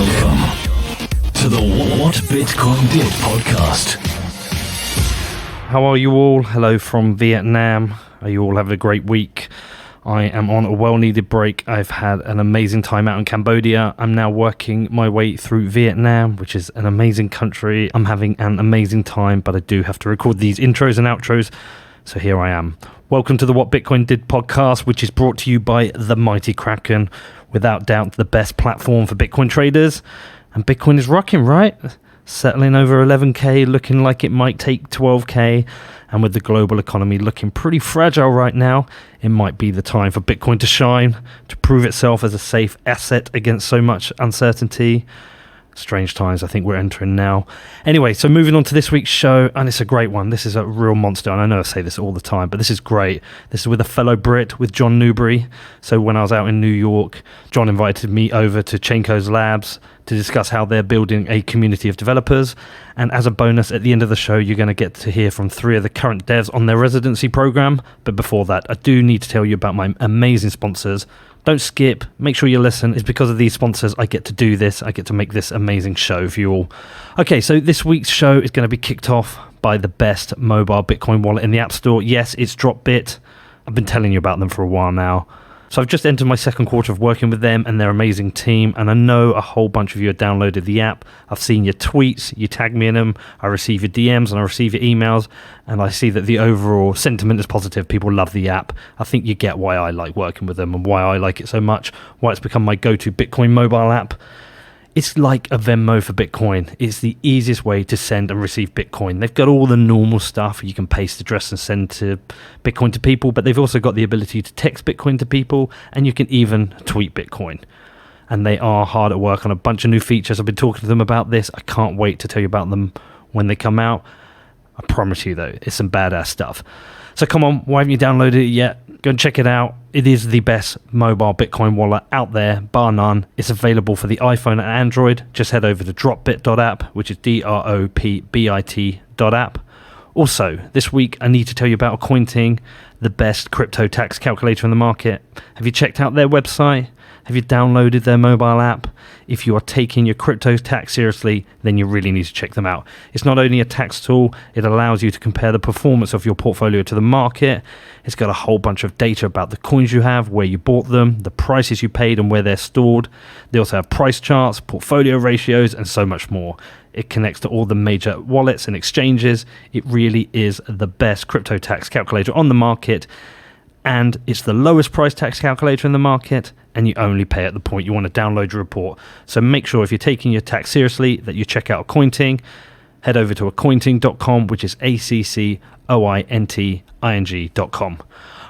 Welcome to the What Bitcoin Did podcast. How are you all? Hello from Vietnam. Are you all having a great week? I am on a well-needed break. I've had an amazing time out in Cambodia. I'm now working my way through Vietnam, which is an amazing country. I'm having an amazing time, but I do have to record these intros and outros. So here I am. Welcome to the What Bitcoin Did podcast, which is brought to you by the mighty Kraken. Without doubt, the best platform for Bitcoin traders. And Bitcoin is rocking, right? Settling over 11k, looking like it might take 12k. And with the global economy looking pretty fragile right now, it might be the time for Bitcoin to shine, to prove itself as a safe asset against so much uncertainty. Strange times I think we're entering now. Anyway, so moving on to this week's show, and it's a great one. This is a real monster, and I know I say this all the time, but this is great. This is with a fellow Brit, with John Newbery. So when I was out in New York, John invited me over to Chaincode Labs to discuss how they're building a community of developers. And as a bonus, at the end of the show, you're going to get to hear from 3 of the current devs on their residency program. But before that, I do need to tell you about my amazing sponsors. Don't skip, make sure you listen. It's because of these sponsors I get to do this. I get to make this amazing show for you all. Okay, so this week's show is going to be kicked off by the best mobile Bitcoin wallet in the App Store. Yes, it's Dropbit. I've been telling you about them for a while now. So I've just entered my second quarter of working with them and their amazing team, and I know a whole bunch of you have downloaded the app. I've seen your tweets, you tag me in them, I receive your DMs and I receive your emails, and I see that the overall sentiment is positive. People love the app. I think you get why I like working with them and why I like it so much, why it's become my go-to Bitcoin mobile app. It's like a Venmo for Bitcoin. It's the easiest way to send and receive Bitcoin. They've got all the normal stuff. You can paste address and send to Bitcoin to people, but they've also got the ability to text Bitcoin to people, and you can even tweet Bitcoin. And they are hard at work on a bunch of new features. I've been talking to them about this. I can't wait to tell you about them when they come out. I promise you, though, it's some badass stuff. So come on, why haven't you downloaded it yet? Go and check it out. It is the best mobile Bitcoin wallet out there, bar none. It's available for the iPhone and Android. Just head over to dropbit.app, which is dropbit.app. Also, this week, I need to tell you about Accounting, the best crypto tax calculator in the market. Have you checked out their website? Have you downloaded their mobile app? If you are taking your crypto tax seriously, then you really need to check them out. It's not only a tax tool, it allows you to compare the performance of your portfolio to the market. It's got a whole bunch of data about the coins you have, where you bought them, the prices you paid and where they're stored. They also have price charts, portfolio ratios, and so much more. It connects to all the major wallets and exchanges. It really is the best crypto tax calculator on the market. And it's the lowest price tax calculator in the market, and you only pay at the point you want to download your report. So make sure if you're taking your tax seriously that you check out Accounting. Head over to accointing.com, which is accointing.com.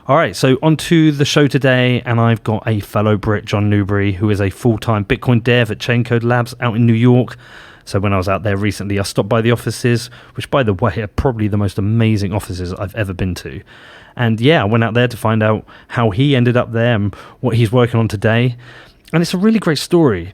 All right, so on to the show today, and I've got a fellow Brit, John Newbery, who is a full-time Bitcoin dev at Chaincode Labs out in New York. So when I was out there recently, I stopped by the offices, which, by the way, are probably the most amazing offices I've ever been to. And yeah, I went out there to find out how he ended up there and what he's working on today. And it's a really great story.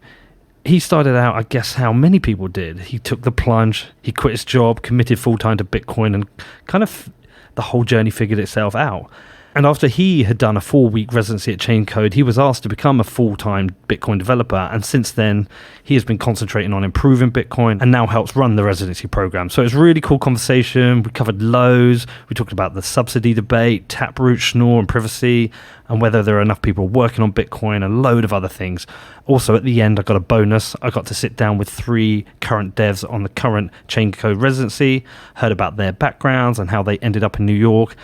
He started out, I guess, how many people did. He took the plunge, he quit his job, committed full-time to Bitcoin, and kind of the whole journey figured itself out. And after he had done a 4-week residency at Chaincode, he was asked to become a full-time Bitcoin developer. And since then, he has been concentrating on improving Bitcoin and now helps run the residency program. So it's a really cool conversation. We covered lows. We talked about the subsidy debate, Taproot, Schnorr, and privacy, and whether there are enough people working on Bitcoin, and a load of other things. Also, at the end, I got a bonus. I got to sit down with 3 current devs on the current Chaincode residency, heard about their backgrounds and how they ended up in New York.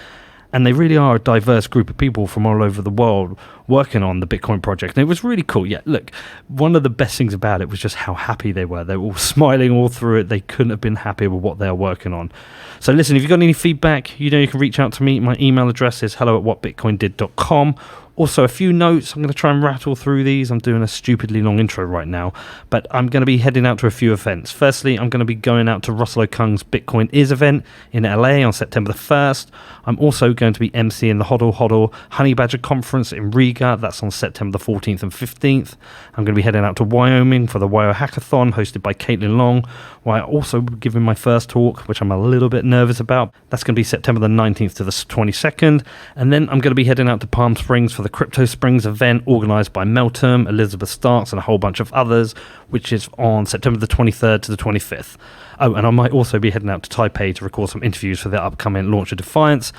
And they really are a diverse group of people from all over the world working on the Bitcoin project. And it was really cool. Yeah, look, one of the best things about it was just how happy they were. They were all smiling all through it. They couldn't have been happier with what they are working on. So listen, if you've got any feedback, you know you can reach out to me. My email address is hello@whatbitcoindid.com. Also, a few notes. I'm going to try and rattle through these. I'm doing a stupidly long intro right now, but I'm going to be heading out to a few events. Firstly, I'm going to be going out to Russell Okung's Bitcoin Is event in LA on September the 1st. I'm also going to be emceeing the Hodl Hodl Honey Badger Conference in Riga. That's on September the 14th and 15th. I'm going to be heading out to Wyoming for the Wyo Hackathon hosted by Caitlin Long, where I also be giving my first talk, which I'm a little bit nervous about. That's going to be September the 19th to the 22nd. And then I'm going to be heading out to Palm Springs for for the Crypto Springs event organised by Meltem, Elizabeth Starks and a whole bunch of others, which is on September the 23rd to the 25th. Oh, and I might also be heading out to Taipei to record some interviews for the upcoming launch of Defiance.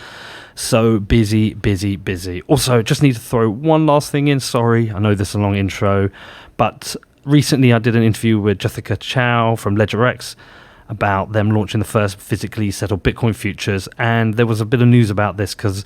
So busy. Also, just need to throw one last thing in. Sorry, I know this is a long intro, but recently I did an interview with Jessica Chow from LedgerX about them launching the first physically settled Bitcoin futures, and there was a bit of news about this because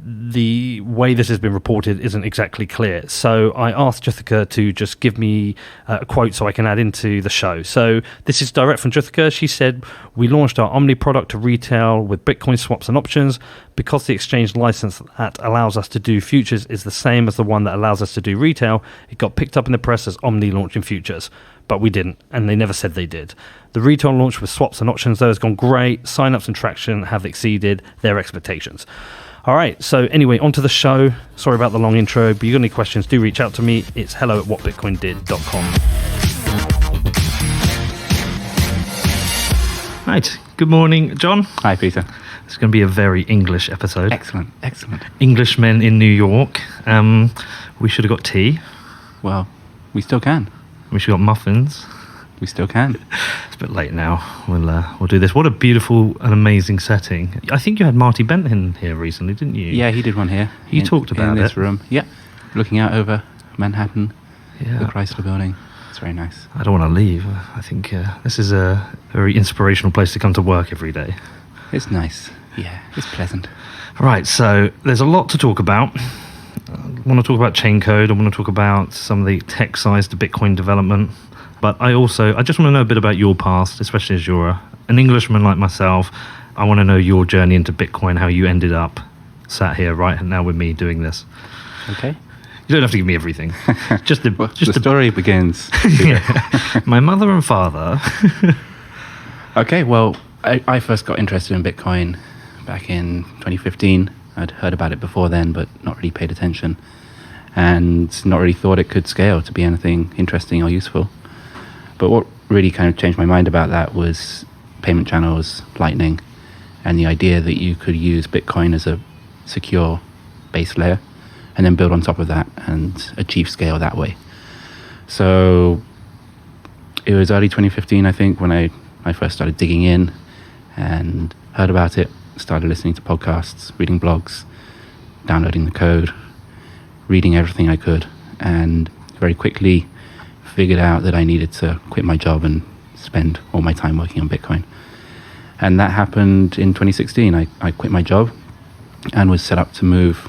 the way this has been reported isn't exactly clear. So I asked Jessica to just give me a quote so I can add into the show. So this is direct from Jessica. She said, "We launched our Omni product to retail with Bitcoin swaps and options. Because the exchange license that allows us to do futures is the same as the one that allows us to do retail, it got picked up in the press as Omni launching futures. But we didn't, and they never said they did. The retail launch with swaps and options, though, has gone great. Signups and traction have exceeded their expectations." All right, so anyway, on to the show. Sorry about the long intro, but you got any questions, do reach out to me. It's hello@whatbitcoindid.com. Right, good morning, John. Hi, Peter. It's going to be a very English episode. Excellent. Englishmen in New York. We should have got tea. Well, we still can. We should have got muffins. We still can. It's a bit late now. We'll do this. What a beautiful and amazing setting. I think you had Marty Bent in here recently, didn't you? Yeah, he did one here. You talked about in it. this room. Yeah, looking out over Manhattan, Yeah. the Chrysler Building. It's very nice. I don't want to leave. I think this is a very inspirational place to come to work every day. It's nice. Yeah, it's pleasant. Right, so there's a lot to talk about. I want to talk about Chaincode. I want to talk about some of the tech sides to Bitcoin development. But I just want to know a bit about your past, especially as you're an Englishman like myself. I want to know your journey into Bitcoin, how you ended up sat here right now with me doing this. Okay. You don't have to give me everything. The story begins. Yeah. My mother and father. Okay, well, I first got interested in Bitcoin back in 2015. I'd heard about it before then, but not really paid attention. And not really thought it could scale to be anything interesting or useful. But what really kind of changed my mind about that was payment channels, Lightning, and the idea that you could use Bitcoin as a secure base layer and then build on top of that and achieve scale that way. So it was early 2015, I think, when I first started digging in and heard about it, started listening to podcasts, reading blogs, downloading the code, reading everything I could, and very quickly figured out that I needed to quit my job and spend all my time working on Bitcoin. And that happened in 2016. I quit my job and was set up to move.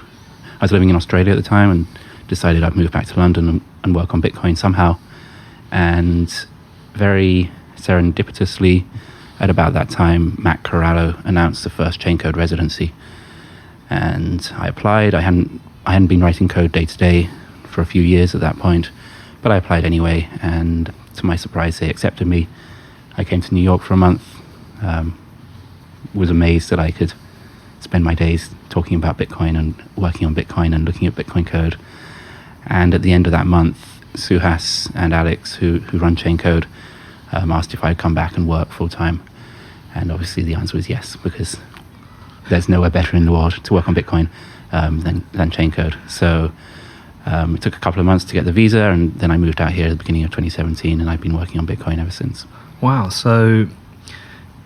I was living in Australia at the time and decided I'd move back to London and work on Bitcoin somehow. And very serendipitously, at about that time, Matt Corallo announced the first Chaincode Residency. And I applied. I hadn't been writing code day to day for a few years at that point, but I applied anyway, and to my surprise, they accepted me. I came to New York for a month, was amazed that I could spend my days talking about Bitcoin and working on Bitcoin and looking at Bitcoin code. And at the end of that month, Suhas and Alex, who run Chaincode, asked if I'd come back and work full time. And obviously the answer was yes, because there's nowhere better in the world to work on Bitcoin than Chaincode. So it took a couple of months to get the visa, and then I moved out here at the beginning of 2017, and I've been working on Bitcoin ever since. Wow, so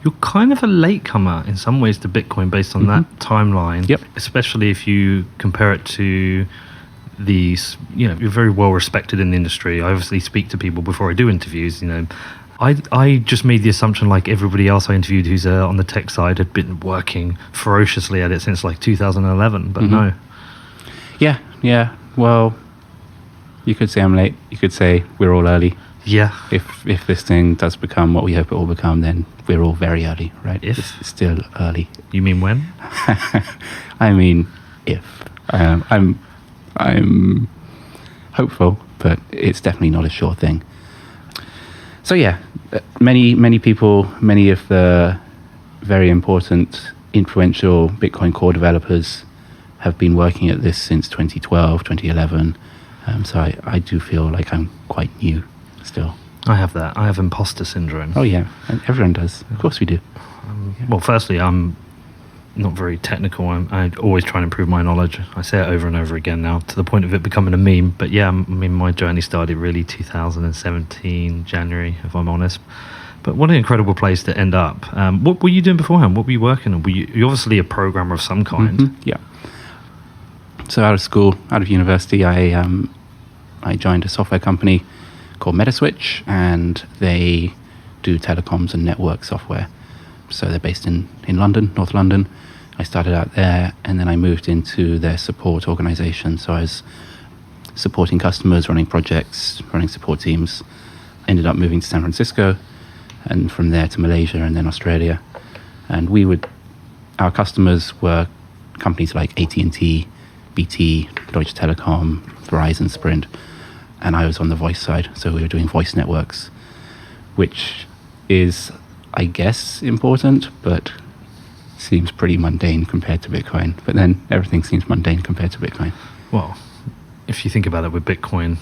you're kind of a latecomer in some ways to Bitcoin based on that timeline. Yep. Especially if you compare it to these, you're very well respected in the industry. I obviously speak to people before I do interviews, I just made the assumption, like everybody else I interviewed who's on the tech side, had been working ferociously at it since like 2011, but no. Yeah. Well, you could say I'm late. You could say we're all early. Yeah. If this thing does become what we hope it will become, then we're all very early, right? It's still early. You mean when? I mean, if. I'm hopeful, but it's definitely not a sure thing. So yeah, many people, many of the very important, influential Bitcoin core developers have been working at this since 2012, 2011. So I do feel like I'm quite new still. I have that. I have imposter syndrome. Oh yeah, everyone does. Of course we do. Well, firstly, I'm not very technical. I always try and improve my knowledge. I say it over and over again now, to the point of it becoming a meme. But yeah, I mean, my journey started really 2017 January, if I'm honest. But what an incredible place to end up. What were you doing beforehand? What were you working on? You're obviously a programmer of some kind. Mm-hmm. Yeah. So out of school, out of university, I joined a software company called Metaswitch, and they do telecoms and network software. So they're based in London, North London. I started out there, and then I moved into their support organization. So I was supporting customers, running projects, running support teams. Ended up moving to San Francisco, and from there to Malaysia and then Australia. And our customers were companies like AT&T, BT, Deutsche Telekom, Verizon, Sprint, and I was on the voice side. So we were doing voice networks, which is, I guess, important, but seems pretty mundane compared to Bitcoin. But then everything seems mundane compared to Bitcoin. Well, if you think about it with Bitcoin,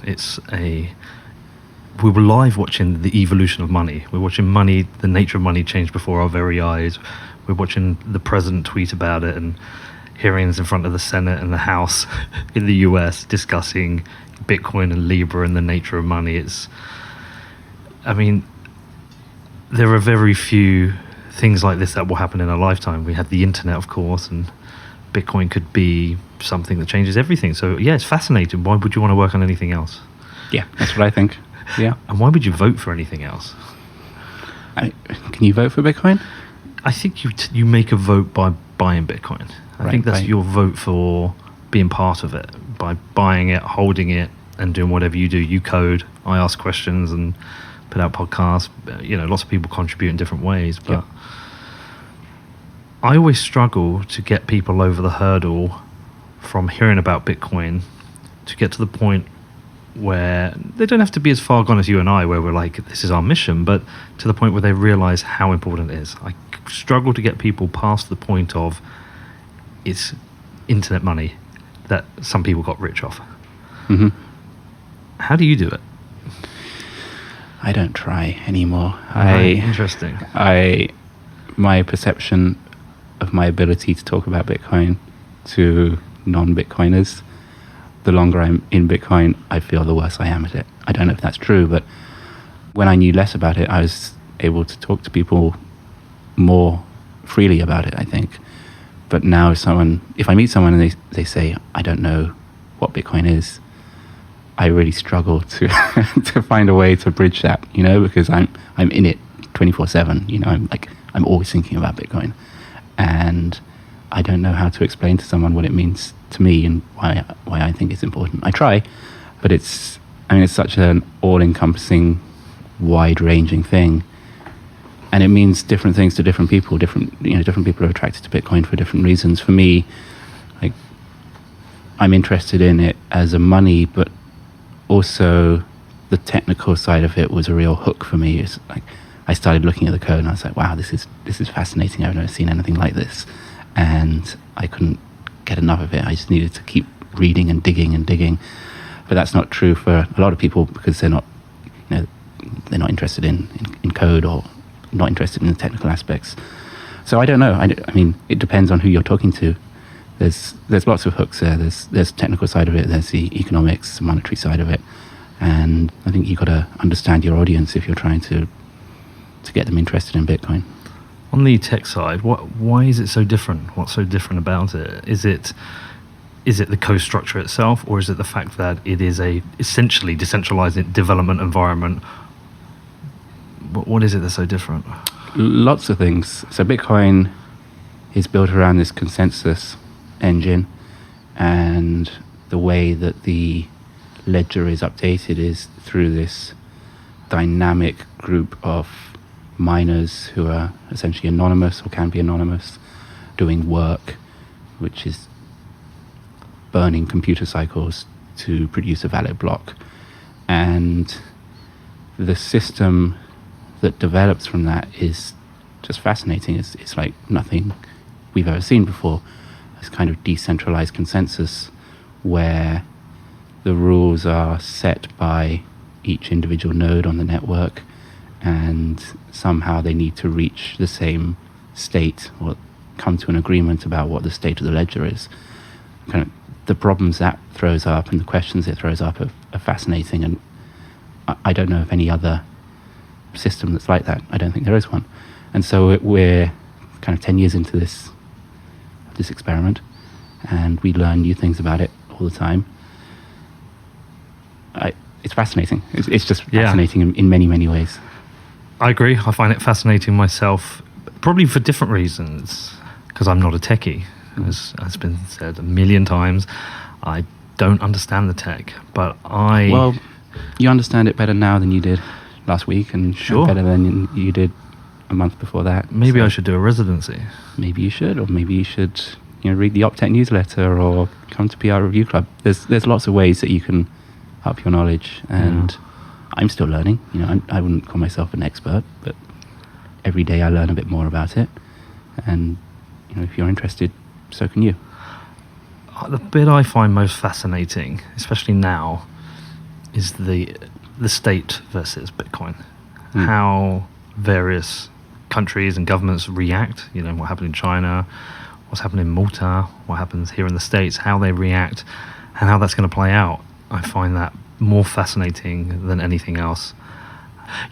we were live watching the evolution of money. We're watching money, the nature of money change before our very eyes. We're watching the president tweet about it and hearings in front of the Senate and the House in the US discussing Bitcoin and Libra and the nature of money. There are very few things like this that will happen in a lifetime. We had the internet, of course, and Bitcoin could be something that changes everything. So yeah, it's fascinating. Why would you want to work on anything else? Yeah, that's what I think. Yeah. And why would you vote for anything else? Can you vote for Bitcoin? I think you make a vote by buying Bitcoin. I think that's your vote for being part of it. By buying it, holding it, and doing whatever you do. You code, I ask questions and put out podcasts. Lots of people contribute in different ways. But I always struggle to get people over the hurdle from hearing about Bitcoin to get to the point where they don't have to be as far gone as you and I, where we're like, this is our mission, but to the point where they realize how important it is. I struggle to get people past the point of it's internet money that some people got rich off. Mm-hmm. How do you do it? I don't try anymore. Interesting. My perception of my ability to talk about Bitcoin to non-Bitcoiners, the longer I'm in Bitcoin, I feel the worse I am at it. I don't know if that's true, but when I knew less about it, I was able to talk to people more freely about it, I think. But now if I meet someone and they say, I don't know what Bitcoin is, I really struggle to to find a way to bridge that, because I'm in it 24/7. I'm always thinking about Bitcoin, and I don't know how to explain to someone what it means to me and why I think it's important. I try, but it's such an all-encompassing, wide-ranging thing, and it means different things to different people. Different people are attracted to Bitcoin for different reasons. For me, I'm interested in it as a money, but also the technical side of it was a real hook for me. It's I started looking at the code and I was like, wow, this is fascinating. I've never seen anything like this, and I couldn't get enough of it. I just needed to keep reading and digging. But that's not true for a lot of people, because they're not interested in code or not interested in the technical aspects. So I don't know. I mean, it depends on who you're talking to. There's lots of hooks there. There's technical side of it. There's the economics, monetary side of it, and I think you've got to understand your audience if you're trying to get them interested in Bitcoin. On the tech side, why is it so different? What's so different about it? Is it the code structure itself, or is it the fact that it is a essentially decentralized development environment? What is it that's so different? Lots of things. So Bitcoin is built around this consensus engine, and the way that the ledger is updated is through this dynamic group of miners who are essentially anonymous or can be anonymous, doing work which is burning computer cycles to produce a valid block. And the system that develops from that is just fascinating. It's like nothing we've ever seen before. This kind of decentralized consensus where the rules are set by each individual node on the network, and somehow they need to reach the same state, or come to an agreement about what the state of the ledger is. Kind of the problems that throws up and the questions it throws up are fascinating, and I don't know of any other system that's like that. I don't think there is one. And so we're kind of 10 years into this experiment, and we learn new things about it all the time. It's fascinating. It's just fascinating in many, many ways. I agree. I find it fascinating myself, probably for different reasons, because I'm not a techie. As has been said a million times, I don't understand the tech, but Well, you understand it better now than you did last week, and better than you did a month before that. Maybe I should do a residency. Maybe you should, or maybe you should, read the Optech newsletter or come to PR Review Club. There's lots of ways that you can up your knowledge, and I'm still learning. I wouldn't call myself an expert, but every day I learn a bit more about it, and if you're interested, so can you. The bit I find most fascinating, especially now, is the state versus Bitcoin. How various countries and governments react. What happened in China, what's happened in Malta, what happens here in the States, how they react, and how that's going to play out. I find that more fascinating than anything else.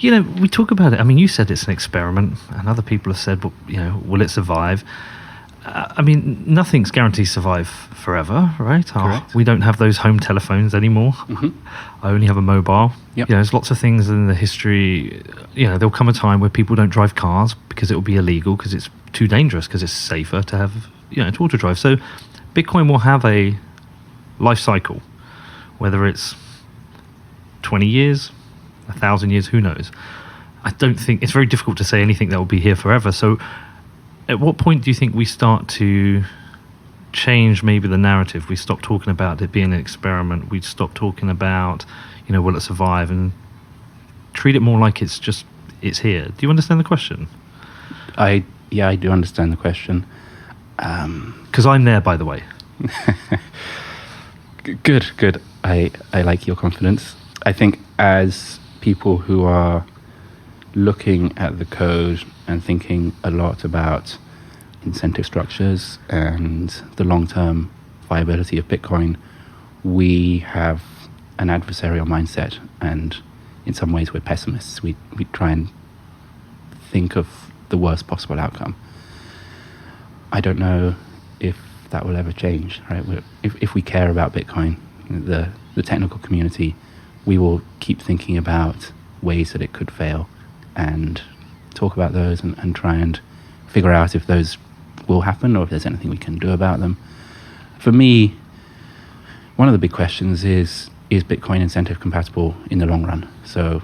We talk about it. I mean, you said it's an experiment, and other people have said, will it survive? Nothing's guaranteed to survive forever, right? Correct. We don't have those home telephones anymore. I only have a mobile. Yep. There's lots of things in the history. There'll come a time where people don't drive cars because it will be illegal, because it's too dangerous, because it's safer to have, to auto drive. So Bitcoin will have a life cycle, whether it's 20 years, 1,000 years, who knows? I don't think it's very difficult to say anything that will be here forever. So at what point do you think we start to change maybe the narrative? We stop talking about it being an experiment. We stop talking about, will it survive, and treat it more like it's here. Do you understand the question? I do understand the question. Because I'm there, by the way. Good. I like your confidence. I think as people who are looking at the code and thinking a lot about incentive structures and the long-term viability of Bitcoin, we have an adversarial mindset, and in some ways we're pessimists. We try and think of the worst possible outcome. I don't know if that will ever change, right? If we care about Bitcoin, the technical community, we will keep thinking about ways that it could fail and talk about those and try and figure out if those will happen or if there's anything we can do about them. For me, one of the big questions is Bitcoin incentive compatible in the long run? So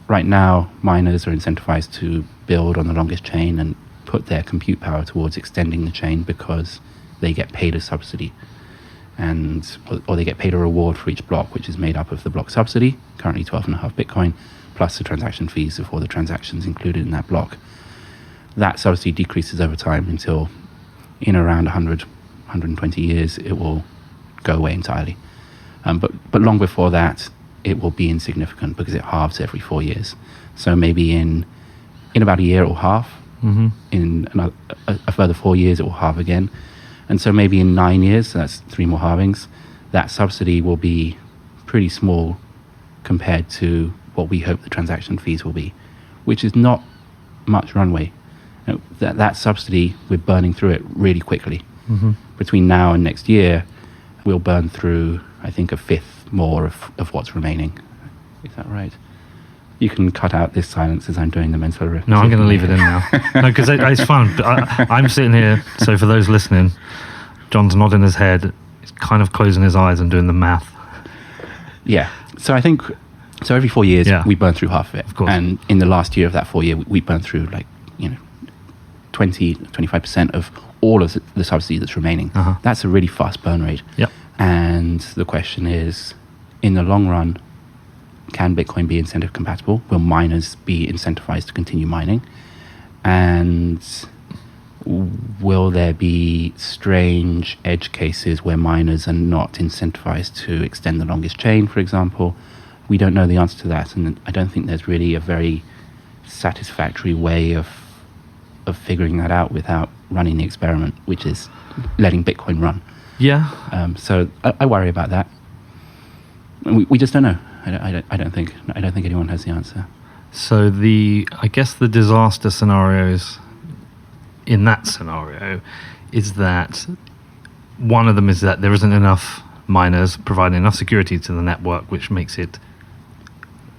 right now, miners are incentivized to build on the longest chain and put their compute power towards extending the chain because they get paid a subsidy, or they get paid a reward for each block, which is made up of the block subsidy, currently 12.5 Bitcoin, plus the transaction fees of all the transactions included in that block. That subsidy decreases over time until in around 120 years, it will go away entirely. But long before that, it will be insignificant because it halves every 4 years. So maybe in about a year it will halve. In a further 4 years, it will halve again. And so maybe in 9 years, so that's 3 more halvings, that subsidy will be pretty small compared to what we hope the transaction fees will be, which is not much runway. That subsidy, we're burning through it really quickly. Between now and next year, we'll burn through, I think, a fifth more of what's remaining. Is that right? You can cut out this silence as I'm doing the mental arithmetic. No, I'm going to leave it in now. No, because it's fun. I'm sitting here, so for those listening, John's nodding his head, he's kind of closing his eyes and doing the math. Yeah. So I think, every 4 years, we burn through half of it. Of course. And in the last year of that 4 year, we burn through 25% of all of the subsidy that's remaining. That's a really fast burn rate. Yep. And the question is, in the long run, can Bitcoin be incentive compatible? Will miners be incentivized to continue mining? And will there be strange edge cases where miners are not incentivized to extend the longest chain, for example? We don't know the answer to that, and I don't think there's really a very satisfactory way of figuring that out without running the experiment, which is letting Bitcoin run. Yeah. So I worry about that. We just don't know. I don't think anyone has the answer. So I guess the disaster scenarios in that scenario is that one of them is that there isn't enough miners providing enough security to the network, which makes it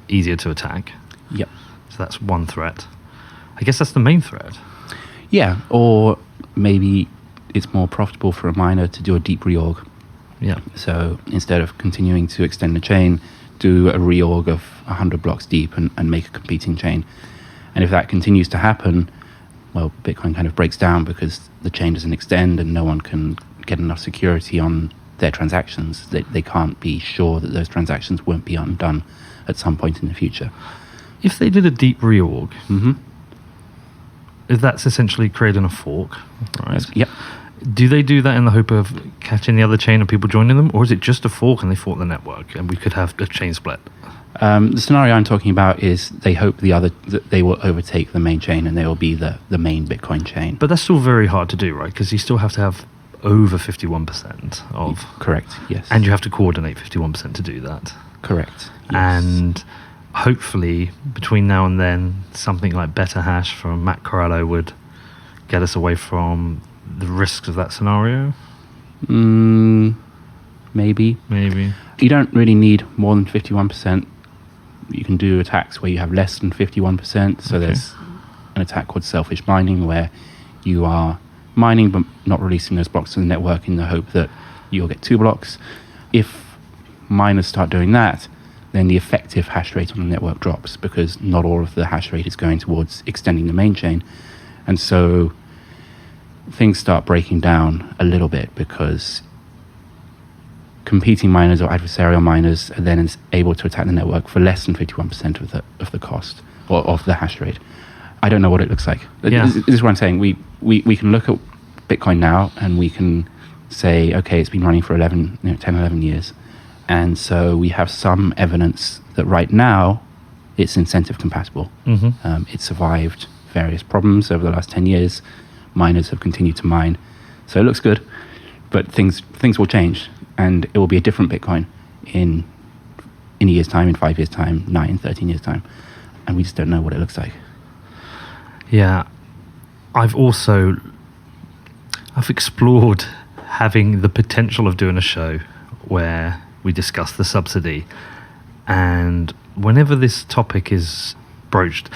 easier to attack. Yep. So that's one threat. I guess that's the main threat. Yeah, or maybe it's more profitable for a miner to do a deep reorg. Yeah. So instead of continuing to extend the chain, do a reorg of 100 blocks deep and make a competing chain. And if that continues to happen, well, Bitcoin kind of breaks down because the chain doesn't extend and no one can get enough security on their transactions. They can't be sure that those transactions won't be undone at some point in the future. If they did a deep reorg, Mm-hmm. if that's essentially creating a fork, right? Yep. Do they do that in the hope of catching the other chain and people joining them, or is it just a fork and they fork the network and we could have a chain split? The scenario I'm talking about is they hope that they will overtake the main chain and they will be the main Bitcoin chain. But that's still very hard to do, right? Because you still have to have over 51% of... Correct, yes. And you have to coordinate 51% to do that. Correct, yes. And hopefully, between now and then, something like Better Hash from Matt Corallo would get us away from the risks of that scenario. Maybe. Maybe. You don't really need more than 51%. You can do attacks where you have less than 51%. So there's an attack called selfish mining where you are mining but not releasing those blocks to the network in the hope that you'll get 2 blocks. If miners start doing that, then the effective hash rate on the network drops because not all of the hash rate is going towards extending the main chain. And so things start breaking down a little bit because competing miners or adversarial miners are then able to attack the network for less than 51% of the cost or of the hash rate. I don't know what it looks like. Yeah. This is what I'm saying. We can look at Bitcoin now and we can say, okay, it's been running for 10, 11 years. And so we have some evidence that right now it's incentive compatible. Mm-hmm. It survived various problems over the last 10 years. Miners have continued to mine. So it looks good, but things will change and it will be a different Bitcoin in a year's time, in 5 years' time, 9, 13 years' time. And we just don't know what it looks like. Yeah. I've explored having the potential of doing a show where we discuss the subsidy, and whenever this topic is broached,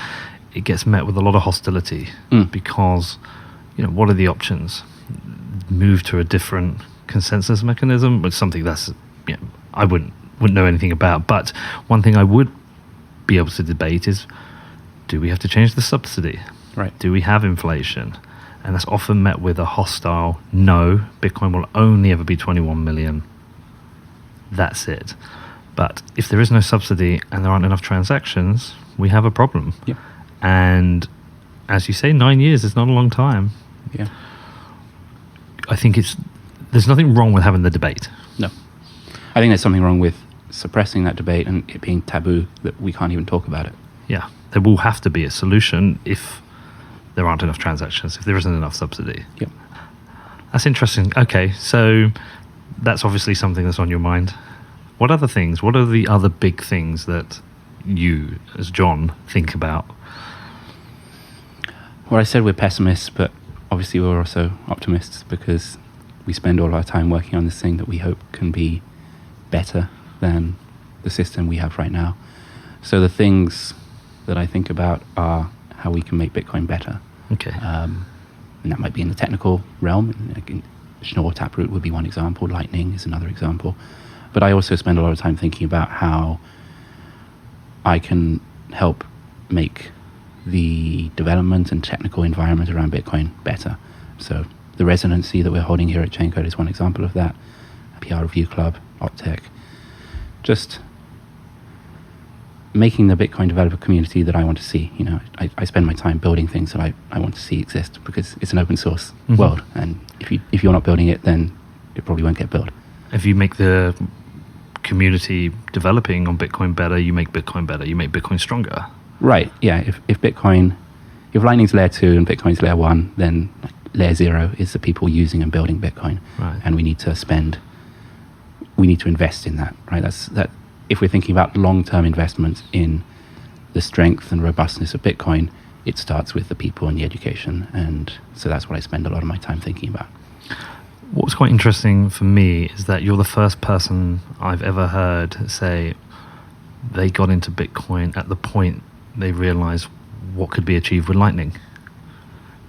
it gets met with a lot of hostility because, what are the options? Move to a different consensus mechanism, but something that's, I wouldn't know anything about. But one thing I would be able to debate is, do we have to change the subsidy? Right. Do we have inflation? And that's often met with a hostile no. Bitcoin will only ever be 21 million. That's it. But if there is no subsidy and there aren't enough transactions, we have a problem. Yep. And as you say, 9 years is not a long time. Yeah. I think there's nothing wrong with having the debate. No. I think there's something wrong with suppressing that debate and it being taboo that we can't even talk about it. Yeah. There will have to be a solution if there aren't enough transactions, if there isn't enough subsidy. Yep. That's interesting. Okay, so that's obviously something that's on your mind. What other things? What are the other big things that you, as John, think about? Well, I said we're pessimists, but obviously we're also optimists because we spend all our time working on this thing that we hope can be better than the system we have right now. So the things that I think about are how we can make Bitcoin better. Okay. And that might be in the technical realm. Schnorr Taproot would be one example. Lightning is another example. But I also spend a lot of time thinking about how I can help make the development and technical environment around Bitcoin better. So the residency that we're holding here at Chaincode is one example of that. PR Review Club, Optech. Just making the Bitcoin developer community that I want to see. I spend my time building things that I want to see exist because it's an open source world. And if you're not building it, then it probably won't get built. If you make the community developing on Bitcoin better, you make Bitcoin better, you make Bitcoin stronger. Right, yeah. If Lightning's layer 2 and Bitcoin's layer 1, then layer zero is the people using and building Bitcoin. Right. And we need to invest in that, right? That if we're thinking about long-term investments in the strength and robustness of Bitcoin, it starts with the people and the education. And so that's what I spend a lot of my time thinking about. What was quite interesting for me is that you're the first person I've ever heard say they got into Bitcoin at the point they realized what could be achieved with Lightning.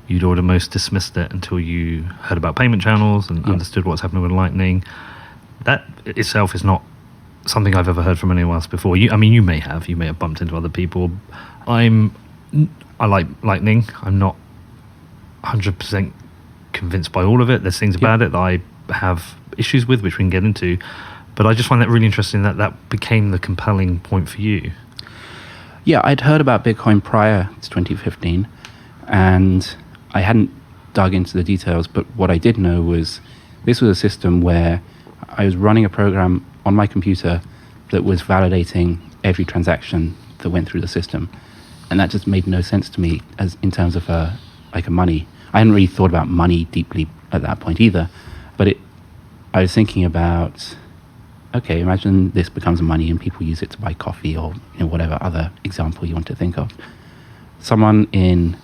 You'd almost dismissed it until you heard about payment channels and understood what's happening with Lightning. That itself is not something I've ever heard from anyone else before. You may have bumped into other people. I like Lightning. I'm not 100% convinced by all of it. There's things about it that I have issues with, which we can get into. But I just find that really interesting that became the compelling point for you. Yeah, I'd heard about Bitcoin prior to 2015, and I hadn't dug into the details, but what I did know was this was a system where I was running a program on my computer that was validating every transaction that went through the system. And that just made no sense to me as in terms of a money. I hadn't really thought about money deeply at that point either, but I was thinking about, okay, imagine this becomes money and people use it to buy coffee or whatever other example you want to think of. Someone in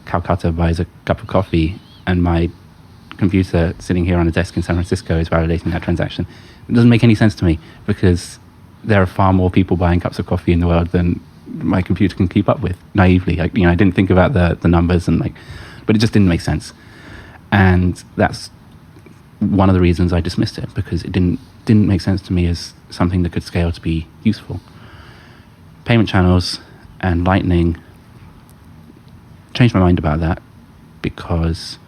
Calcutta buys a cup of coffee and my computer sitting here on a desk in San Francisco is validating that transaction. It doesn't make any sense to me because there are far more people buying cups of coffee in the world than my computer can keep up with, naively. I didn't think about the numbers but it just didn't make sense. And that's one of the reasons I dismissed it, because it didn't make sense to me as something that could scale to be useful. Payment channels and Lightning changed my mind about that, because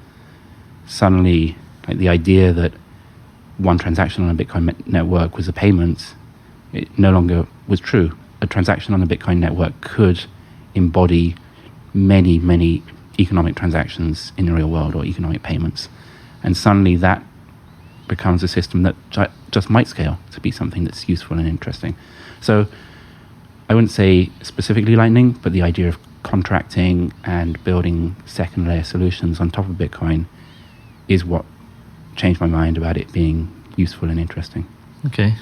suddenly the idea that one transaction on a Bitcoin network was a payment, it no longer was true. A transaction on a Bitcoin network could embody many, many economic transactions in the real world, or economic payments. And suddenly that becomes a system that just might scale to be something that's useful and interesting. So I wouldn't say specifically Lightning, but the idea of contracting and building second layer solutions on top of Bitcoin is what changed my mind about it being useful and interesting. Okay.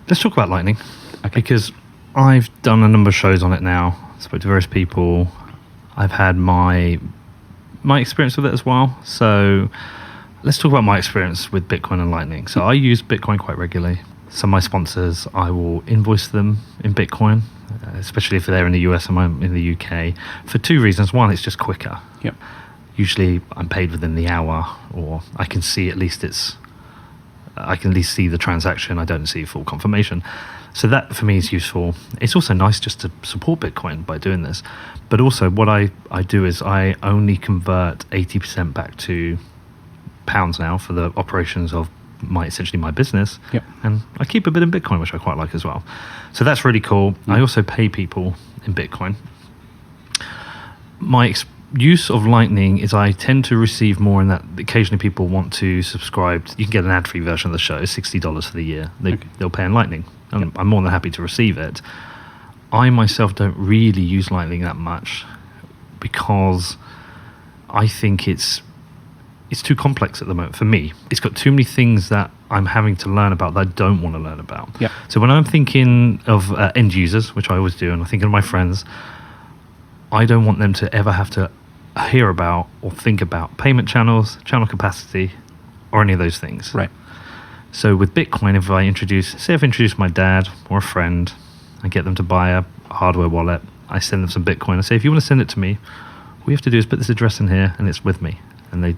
Let's talk about Lightning. Okay. Because I've done a number of shows on it now, spoke to various people. I've had my experience with it as well. So let's talk about my experience with Bitcoin and Lightning. So I use Bitcoin quite regularly. Some of my sponsors, I will invoice them in Bitcoin, especially if they're in the US and I'm in the UK, for two reasons. One, it's just quicker. Yep. Usually I'm paid within the hour, or I can see I can at least see the transaction. I don't see full confirmation. So that for me is useful. It's also nice just to support Bitcoin by doing this. But also what I do is I only convert 80% back to pounds now for the operations of essentially my business. Yep. And I keep a bit in Bitcoin, which I quite like as well. So that's really cool. I also pay people in Bitcoin. My use of Lightning is I tend to receive more in that occasionally people want to subscribe. You can get an ad-free version of the show, $60 for the year. They'll pay in Lightning. And I'm more than happy to receive it. I myself don't really use Lightning that much because I think it's too complex at the moment for me. It's got too many things that I'm having to learn about that I don't want to learn about. Yeah. So when I'm thinking of end users, which I always do, and I'm thinking of my friends, I don't want them to ever have to hear about or think about payment channels, channel capacity, or any of those things. Right. So with Bitcoin, if I've introduced my dad or a friend, I get them to buy a hardware wallet, I send them some Bitcoin. I say, if you want to send it to me, all you have to do is put this address in here and it's with me. And they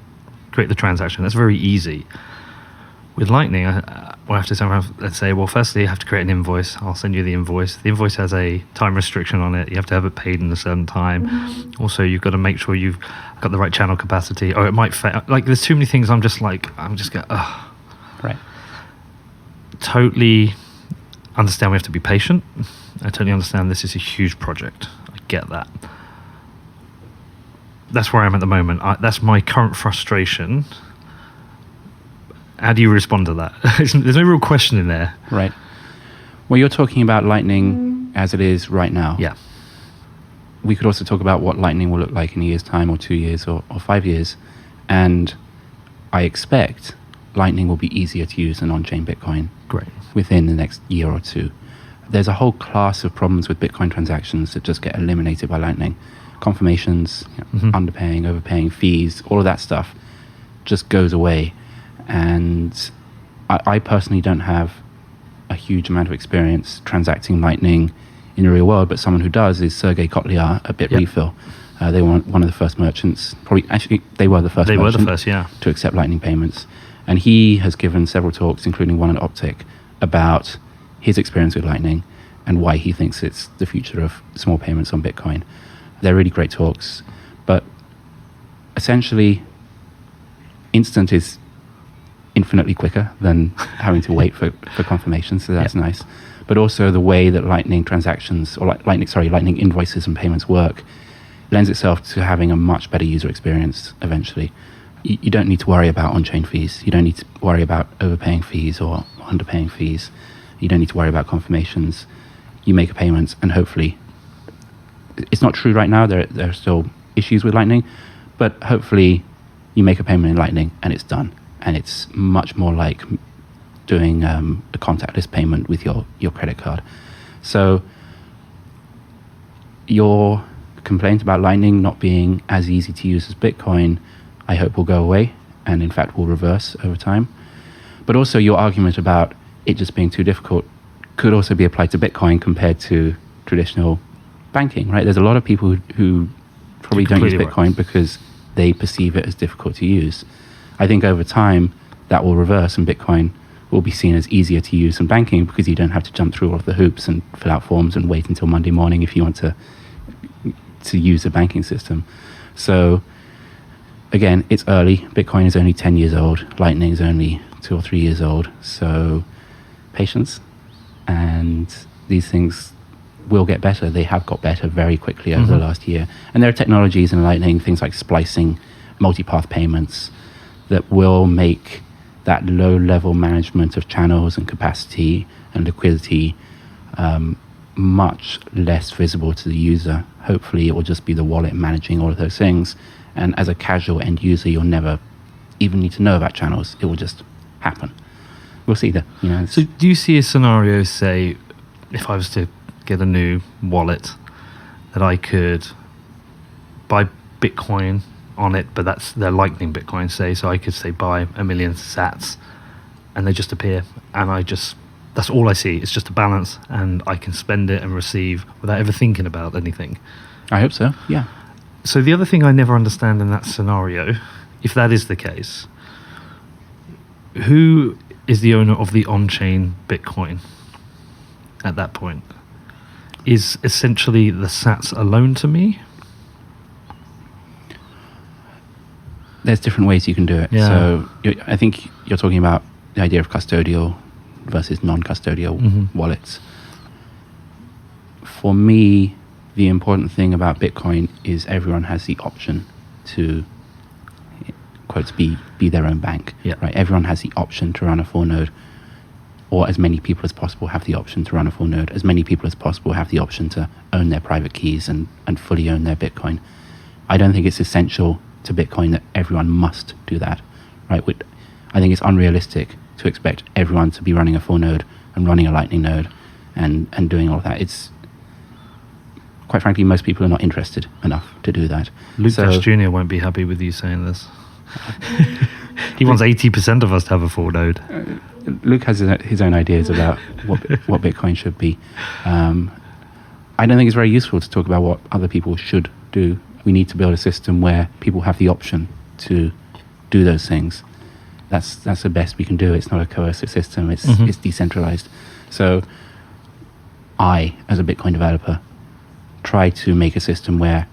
create the transaction. That's very easy. With Lightning, I have to say, well, firstly, you have to create an invoice. I'll send you the invoice. The invoice has a time restriction on it. You have to have it paid in a certain time. Mm-hmm. Also, you've got to make sure you've got the right channel capacity, or it might fail. There's too many things. I'm just going, ugh. Right. Totally understand we have to be patient. I totally understand this is a huge project. I get that. That's where I am at the moment. That's my current frustration. How do you respond to that? There's no real question in there. Right. Well, you're talking about Lightning as it is right now. Yeah. we could also talk about what Lightning will look like in a year's time, or 2 years, or 5 years. And I expect Lightning will be easier to use than on-chain Bitcoin Great. within the next year or two. There's a whole class of problems with Bitcoin transactions that just get eliminated by Lightning. Confirmations, underpaying, overpaying, fees, all of that stuff just goes away. And I personally don't have a huge amount of experience transacting Lightning in the real world, but someone who does is Sergey Kotlyar at BitRefill. They were one of the first merchants, they were the first to accept Lightning payments. And he has given several talks, including one at Optic, about his experience with Lightning and why he thinks it's the future of small payments on Bitcoin. They're really great talks, but essentially, instant is infinitely quicker than having to wait for confirmation, so that's nice. But also the way that Lightning transactions, or Lightning invoices and payments work, lends itself to having a much better user experience eventually. You don't need to worry about on-chain fees. You don't need to worry about overpaying fees or underpaying fees. You don't need to worry about confirmations. You make a payment, and hopefully, it's not true right now, there are still issues with Lightning, but hopefully you make a payment in Lightning and it's done. And it's much more like doing a contactless payment with your credit card. So your complaint about Lightning not being as easy to use as Bitcoin, I hope will go away, and in fact will reverse over time. But also your argument about it just being too difficult could also be applied to Bitcoin compared to traditional banking, right? There's a lot of people who probably don't use Bitcoin because they perceive it as difficult to use. I think over time that will reverse, and Bitcoin will be seen as easier to use than banking because you don't have to jump through all of the hoops and fill out forms and wait until Monday morning if you want to use a banking system. So again, it's early. Bitcoin is only 10 years old. Lightning is only 2 or 3 years old. So patience, and these things will get better. They have got better very quickly over the last year. And there are technologies in Lightning, things like splicing, multipath payments, that will make that low-level management of channels and capacity and liquidity much less visible to the user. Hopefully, it will just be the wallet managing all of those things. And as a casual end user, you'll never even need to know about channels. It will just happen. We'll see that. So do you see a scenario, say, if I was to get a new wallet, that I could buy Bitcoin on it, but that's their Lightning Bitcoin, say, so I could say buy 1 million sats and they just appear, and that's all I see. It's just a balance, and I can spend it and receive without ever thinking about anything. I hope so, yeah. So the other thing I never understand in that scenario, if that is the case, who is the owner of the on-chain Bitcoin at that point? Is essentially the sats alone to me? There's different ways you can do it. Yeah. So I think you're talking about the idea of custodial versus non-custodial wallets. For me, the important thing about Bitcoin is everyone has the option to, quotes, be their own bank. Yeah. Right? Everyone has the option to run a full node, or as many people as possible have the option to run a full node. As many people as possible have the option to own their private keys and fully own their Bitcoin. I don't think it's essential to Bitcoin that everyone must do that, right? I think it's unrealistic to expect everyone to be running a full node and running a Lightning node and doing all of that. It's, quite frankly, most people are not interested enough to do that. Luke Jr. won't be happy with you saying this. He wants 80% of us to have a full node. Luke has his own ideas about what Bitcoin should be. I don't think it's very useful to talk about what other people should do. We need to build a system where people have the option to do those things. That's the best we can do. It's not a coercive system. It's decentralized. So I, as a Bitcoin developer, try to make a system where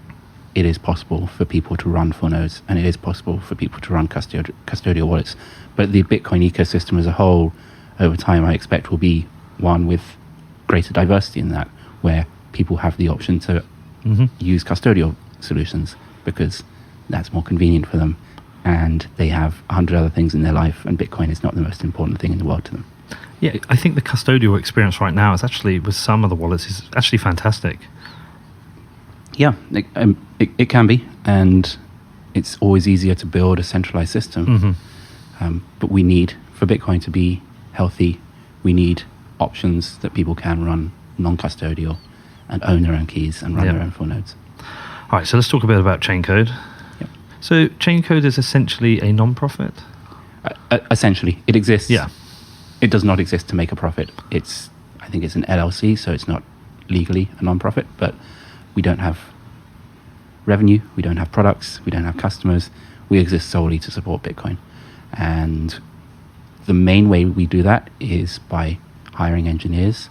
it is possible for people to run full nodes, and it is possible for people to run custodial wallets. But the Bitcoin ecosystem as a whole, over time, I expect will be one with greater diversity in that, where people have the option to use custodial solutions because that's more convenient for them, and they have 100 other things in their life, and Bitcoin is not the most important thing in the world to them. Yeah, I think the custodial experience right now is actually, with some of the wallets, is actually fantastic. Yeah, it can be, and it's always easier to build a centralized system. But we need, for Bitcoin to be healthy, we need options that people can run non-custodial and own their own keys and run their own full nodes. All right, so let's talk a bit about Chaincode. Yep. So Chaincode is essentially a non-profit? Essentially, it exists. Yeah. It does not exist to make a profit. I think it's an LLC, so it's not legally a non-profit, but we don't have revenue, we don't have products, we don't have customers. We exist solely to support Bitcoin. And the main way we do that is by hiring engineers.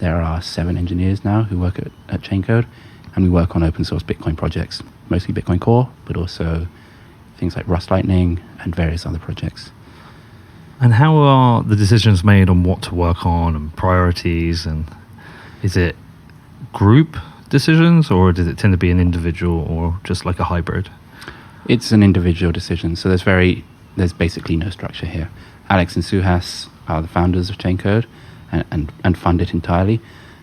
There are 7 engineers now who work at Chaincode, and we work on open source Bitcoin projects, mostly Bitcoin Core, but also things like Rust Lightning and various other projects. And how are the decisions made on what to work on and priorities? And is it group decisions, or does it tend to be an individual, or just like a hybrid? It's an individual decision. So there's basically no structure here. Alex and Suhas are the founders of Chaincode and fund it entirely.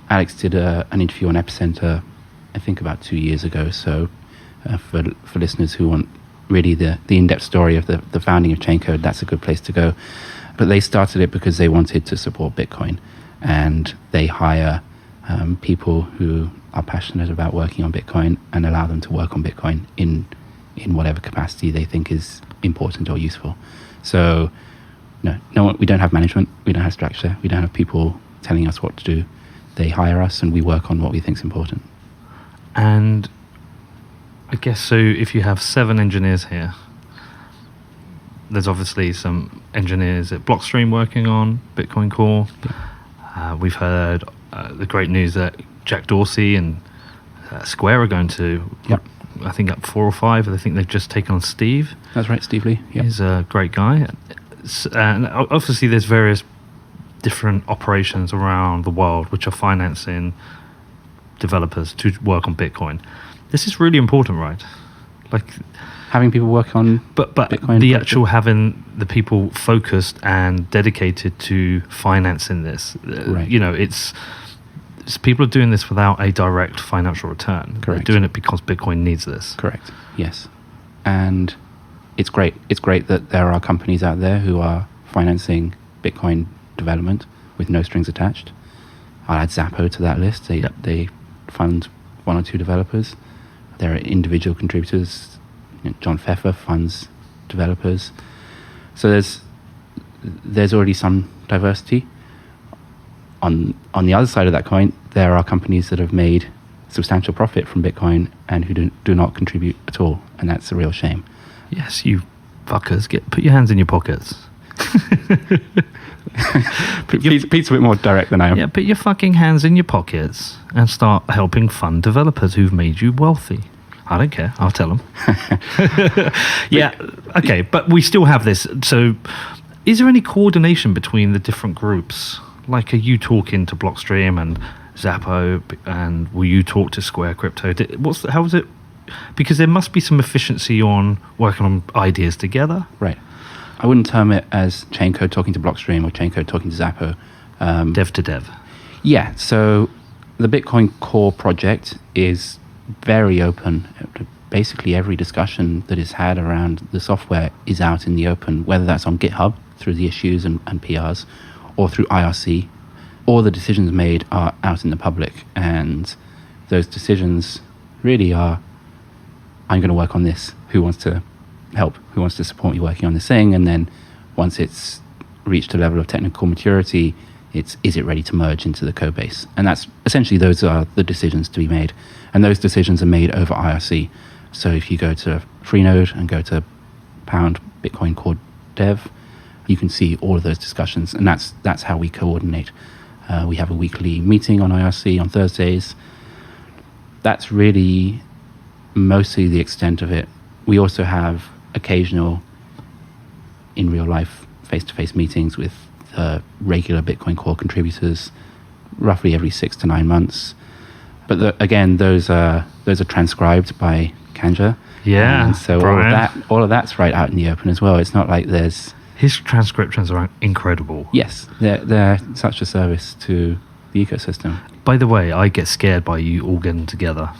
Alex did an interview on Epicenter, I think about 2 years ago. So for listeners who want really the in-depth story of the founding of Chaincode, that's a good place to go. But they started it because they wanted to support Bitcoin, and they hire people who are passionate about working on Bitcoin and allow them to work on Bitcoin in whatever capacity they think is important or useful. So we don't have management, we don't have structure, we don't have people telling us what to do. They hire us and we work on what we think is important. And I guess so if you have 7 engineers here, there's obviously some engineers at Blockstream working on Bitcoin Core. We've heard the great news that Jack Dorsey and Square are going to, I think, up 4 or 5. I think they've just taken on Steve. That's right, Steve Lee. Yep. He's a great guy. And obviously there's various different operations around the world which are financing developers to work on Bitcoin. This is really important, right? Like having people work on but Bitcoin the actual having the people focused and dedicated to financing this. Right. It's people are doing this without a direct financial return. Correct. They're doing it because Bitcoin needs this. Correct. Yes. And it's great. It's great that there are companies out there who are financing Bitcoin development with no strings attached. I'll add Zappo to that list. They fund 1 or 2 developers. There are individual contributors. John Pfeffer funds developers. So there's already some diversity. On the other side of that coin, there are companies that have made substantial profit from Bitcoin and who do not contribute at all, and that's a real shame. Yes, you fuckers, put your hands in your pockets. Pete's a bit more direct than I am. Yeah, put your fucking hands in your pockets and start helping fund developers who've made you wealthy. I don't care. I'll tell them. Yeah, okay, but we still have this. So is there any coordination between the different groups? Like, are you talking to Blockstream and Zappo, and will you talk to Square Crypto? How is it? Because there must be some efficiency on working on ideas together. Right. I wouldn't term it as Chaincode talking to Blockstream or Chaincode talking to Zappo. Dev to dev. Yeah, so the Bitcoin Core project is very open. Basically every discussion that is had around the software is out in the open, whether that's on GitHub through the issues and PRs or through IRC. All the decisions made are out in the public, and those decisions really are, I'm going to work on this. Who wants to help? Who wants to support me working on this thing? And then once it's reached a level of technical maturity, is it ready to merge into the code base? And that's essentially, those are the decisions to be made. And those decisions are made over IRC. So if you go to Freenode and go to pound Bitcoin Core Dev, you can see all of those discussions. And that's how we coordinate. We have a weekly meeting on IRC on Thursdays. That's really mostly the extent of it. We also have occasional, in real life, face-to-face meetings with regular Bitcoin Core contributors, roughly every 6 to 9 months. But again, those are transcribed by Kanja. Yeah, and so all of that's right out in the open as well. It's not like there's... His transcriptions are incredible. Yes, they're such a service to the ecosystem. By the way, I get scared by you all getting together.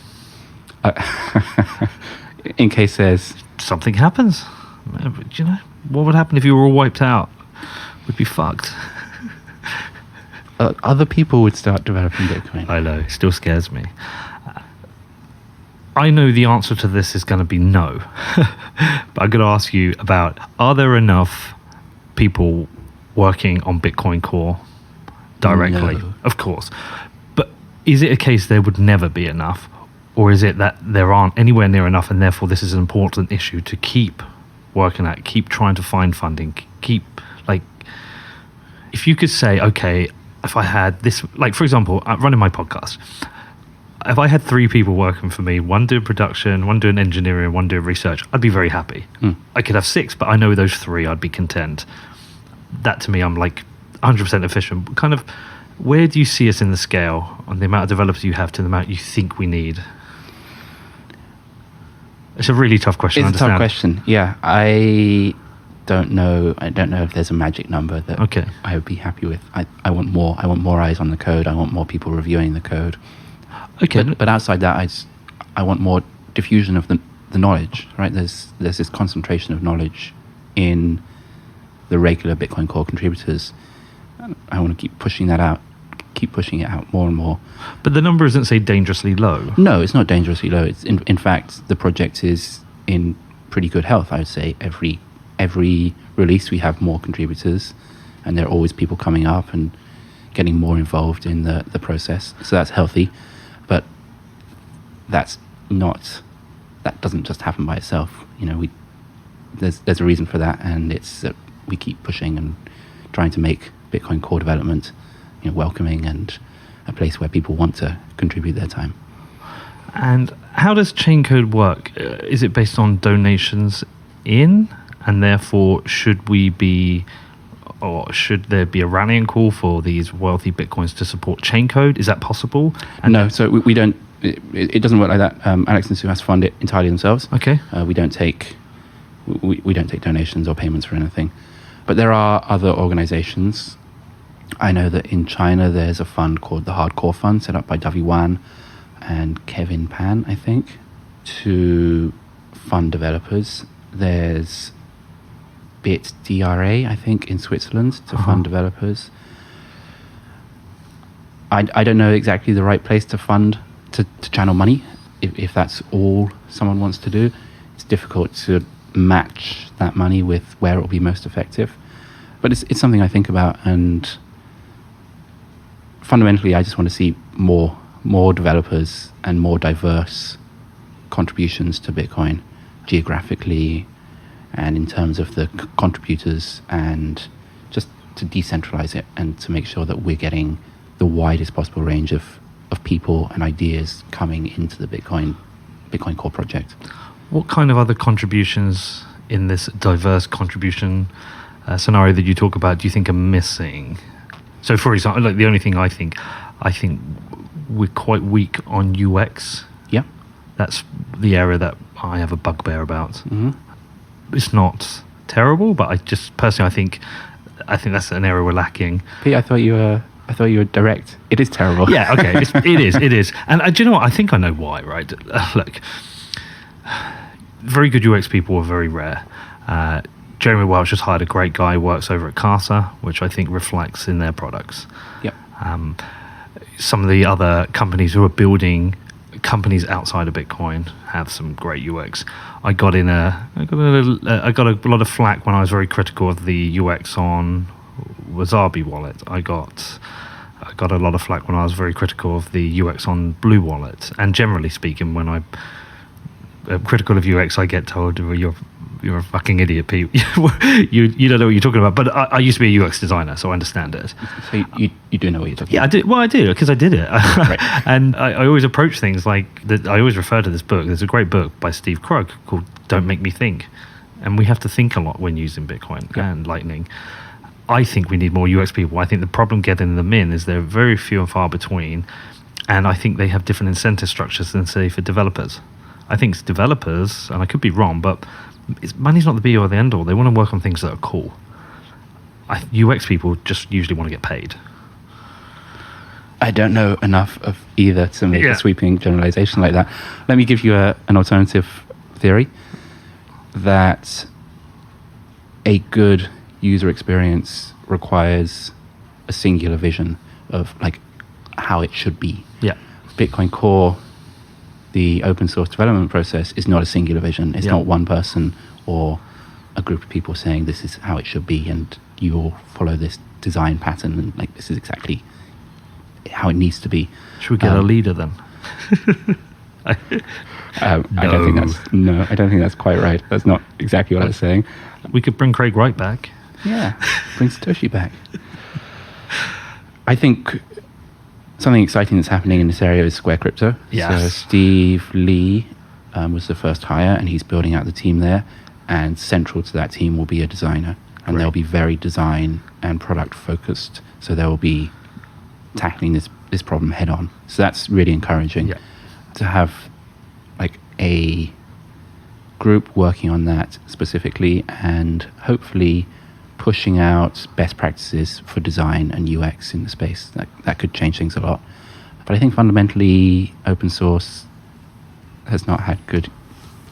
In case there's something happens. You know, what would happen if you were all wiped out? We'd be fucked. Other people would start developing Bitcoin. I know, it still scares me. I know the answer to this is going to be no. But I'm going to ask you about, are there enough people working on Bitcoin Core directly? No. Of course. But is it a case there would never be enough? Or is it that there aren't anywhere near enough, and therefore this is an important issue to keep working at, keep trying to find funding, keep, like, if you could say, okay, if I had this, like, for example, I'm running my podcast. If I had 3 people working for me, one doing production, one doing engineering, one doing research, I'd be very happy. I could have 6, but I know those 3, I'd be content. That to me, I'm like 100% efficient. Kind of, where do you see us in the scale on the amount of developers you have to the amount you think we need? It's a really tough question. It's a tough question. Yeah, I don't know. I don't know if there's a magic number that I would be happy with. I want more. I want more eyes on the code. I want more people reviewing the code. Okay, but outside that, I want more diffusion of the knowledge. Right? There's this concentration of knowledge in the regular Bitcoin Core contributors. I want to keep pushing that out. Keep pushing it out more and more. But the number isn't, say, dangerously low. No, it's not dangerously low. It's in fact, the project is in pretty good health. I would say every release we have more contributors, and there are always people coming up and getting more involved in the process. So that's healthy, but that doesn't just happen by itself. You know, there's a reason for that, and it's that we keep pushing and trying to make Bitcoin Core development, you know, welcoming and a place where people want to contribute their time. And how does Chaincode work? Is it based on donations in, and therefore should there be a rallying call for these wealthy Bitcoins to support Chaincode? Is that possible? And no, so we don't. It doesn't work like that. Alex and Sue has to fund it entirely themselves. Okay. We don't take donations or payments for anything. But there are other organizations. I know that in China there's a fund called the Hardcore Fund, set up by Davi Wan and Kevin Pan, I think, to fund developers. There's BitDRA, I think, in Switzerland to fund developers. I don't know exactly the right place to fund, to channel money, if that's all someone wants to do. It's difficult to match that money with where it will be most effective. But it's something I think about, and fundamentally I just want to see more developers and more diverse contributions to Bitcoin geographically and in terms of the contributors, and just to decentralize it and to make sure that we're getting the widest possible range of people and ideas coming into the Bitcoin Core project. What kind of other contributions in this diverse contribution scenario that you talk about do you think are missing? So, for example, like the only thing I think we're quite weak on UX. Yeah, that's the area that I have a bugbear about. Mm-hmm. It's not terrible, but I just personally I think that's an area we're lacking. Pete, I thought you were direct. It is terrible. Yeah, okay, it is. And do you know what? I think I know why, right? Look, very good UX people are very rare. Jeremy Welch just hired a great guy who works over at Casa, which I think reflects in their products. Yep. Some of the other companies who are building companies outside of Bitcoin have some great UX. I got a lot of flack when I was very critical of the UX on Wasabi Wallet. I got a lot of flack when I was very critical of the UX on Blue Wallet. And generally speaking, when I'm critical of UX, I get told, well, you're a fucking idiot, Pete. you don't know what you're talking about. But I used to be a UX designer, so I understand it. So you do know what you're talking about? Yeah, I do. Well, I do, because I did it. Right. And I always approach things like that. I always refer to this book. There's a great book by Steve Krug called Don't Make Me Think. And we have to think a lot when using Bitcoin and Lightning. I think we need more UX people. I think the problem getting them in is they're very few and far between. And I think they have different incentive structures than, say, for developers. I think developers, and I could be wrong, but money's not the be all or the end all. They want to work on things that are cool. UX people just usually want to get paid. I don't know enough of either to make a sweeping generalization like that. Let me give you an alternative theory that a good user experience requires a singular vision of like how it should be. Yeah. Bitcoin Core, the open source development process, is not a singular vision. It's not one person or a group of people saying this is how it should be and you all follow this design pattern and like this is exactly how it needs to be. Should we get a leader then? I don't think that's quite right. That's not exactly what I was saying. We could bring Craig Wright back. Yeah, bring Satoshi back. I think something exciting that's happening in this area is Square Crypto. Yes. So Steve Lee was the first hire, and he's building out the team there. And central to that team will be a designer, and they'll be very design and product focused. So they'll be tackling this problem head on. So that's really encouraging to have like a group working on that specifically, and hopefully pushing out best practices for design and UX in the space. That could change things a lot. But I think fundamentally open source has not had good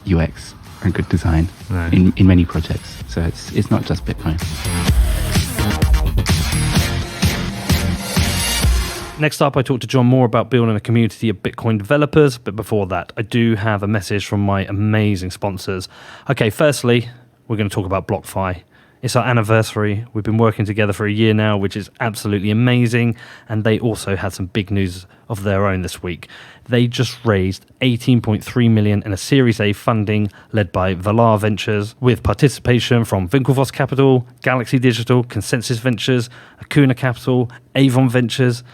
UX and good design in many projects. So it's not just Bitcoin. Next up, I talked to John Moore about building a community of Bitcoin developers. But before that, I do have a message from my amazing sponsors. Okay, firstly, we're going to talk about BlockFi. It's our anniversary. We've been working together for a year now, which is absolutely amazing. And they also had some big news of their own this week. They just raised 18.3 million in a Series A funding led by Valar Ventures, with participation from Winklevoss Capital, Galaxy Digital, Consensus Ventures, Acuna Capital, Avon Ventures,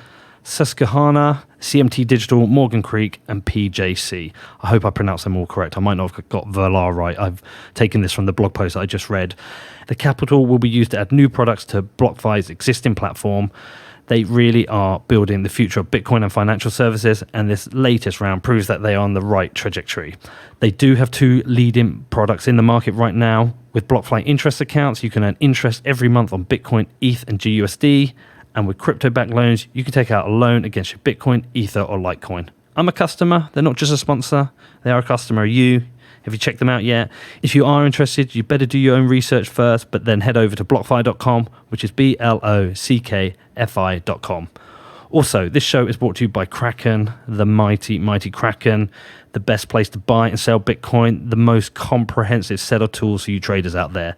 Susquehanna, CMT Digital, Morgan Creek, and PJC. I hope I pronounced them all correct. I might not have got Valar right. I've taken this from the blog post that I just read. The capital will be used to add new products to BlockFi's existing platform. They really are building the future of Bitcoin and financial services, and this latest round proves that they are on the right trajectory. They do have 2 leading products in the market right now. With BlockFi interest accounts, you can earn interest every month on Bitcoin, ETH, and GUSD. And with crypto-backed loans, you can take out a loan against your Bitcoin, Ether, or Litecoin. I'm a customer. They're not just a sponsor. They are a customer. You, have you checked them out yet? If you are interested, you better do your own research first, but then head over to blockfi.com, which is BLOCKFI.com. Also, this show is brought to you by Kraken, the mighty, mighty Kraken, the best place to buy and sell Bitcoin, the most comprehensive set of tools for you traders out there.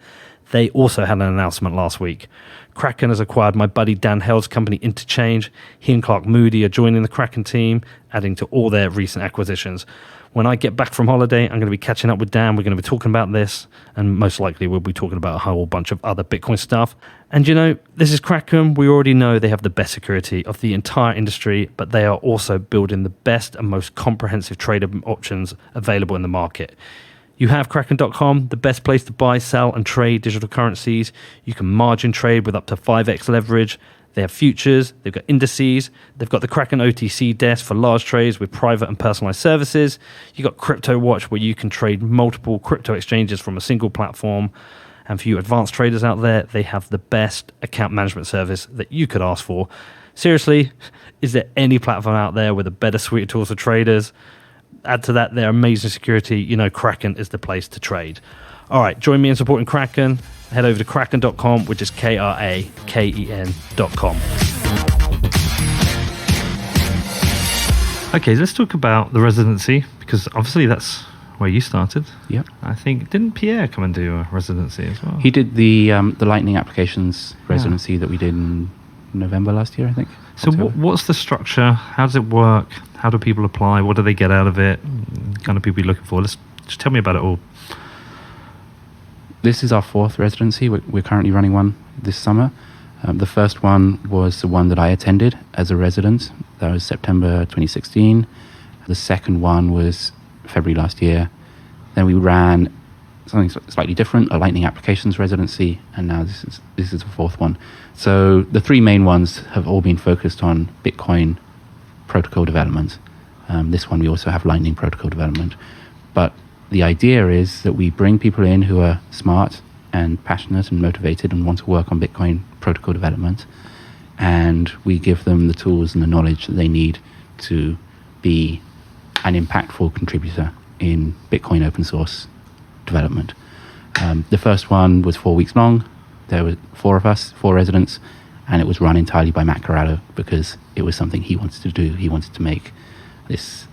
They also had an announcement last week. Kraken has acquired my buddy Dan Hell's company Interchange. He and Clark Moody are joining the Kraken team, adding to all their recent acquisitions. When I get back from holiday, I'm going to be catching up with Dan. We're going to be talking about this, and most likely we'll be talking about a whole bunch of other Bitcoin stuff. And you know, this is Kraken. We already know they have the best security of the entire industry, but they are also building the best and most comprehensive trader options available in the market. You have Kraken.com, the best place to buy, sell, and trade digital currencies. You can margin trade with up to 5x leverage. They have futures, they've got indices, they've got the Kraken OTC desk for large trades with private and personalized services. You've got Crypto Watch, where you can trade multiple crypto exchanges from a single platform. And for you advanced traders out there, they have the best account management service that you could ask for. Seriously, is there any platform out there with a better suite of tools for traders? Add to that their amazing security. You know, Kraken is the place to trade. All right, join me in supporting Kraken. Head over to kraken.com, which is KRAKEN.com. Okay, let's talk about the residency, because obviously that's where you started. Yep. I think, didn't Pierre come and do a residency as well? He did the Lightning Applications residency that we did in November last year, I think. So what's the structure? How does it work? How do people apply? What do they get out of it? What kind of people are you looking for? Just tell me about it all. This is our 4th residency. We're currently running one this summer. The first one was the one that I attended as a resident. That was September 2016. The second one was February last year. Then we ran something slightly different, a Lightning Applications residency, and now this is the 4th one. So the 3 main ones have all been focused on Bitcoin protocol development. This one we also have Lightning protocol development. But the idea is that we bring people in who are smart and passionate and motivated and want to work on Bitcoin protocol development, and we give them the tools and the knowledge that they need to be an impactful contributor in Bitcoin open source development. The first one was 4 weeks long. There were 4 of us, 4 residents, and it was run entirely by Matt Corrado because it was something he wanted to do. He wanted to make this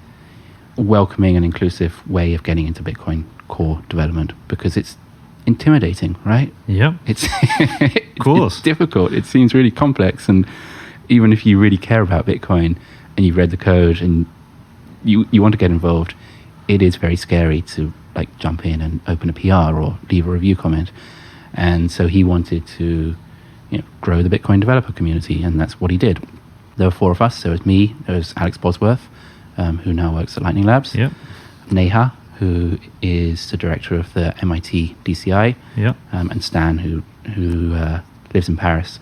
welcoming and inclusive way of getting into Bitcoin core development, because it's intimidating, right? Yep. It's of course. It's difficult. It seems really complex, and even if you really care about Bitcoin and you've read the code and you want to get involved, it is very scary to like jump in and open a PR or leave a review comment. And so he wanted to, grow the Bitcoin developer community, and that's what he did. There were 4 of us. There was me, there was Alex Bosworth, who now works at Lightning Labs. Yep. Neha, who is the director of the MIT DCI. Yep. And Stan, who lives in Paris.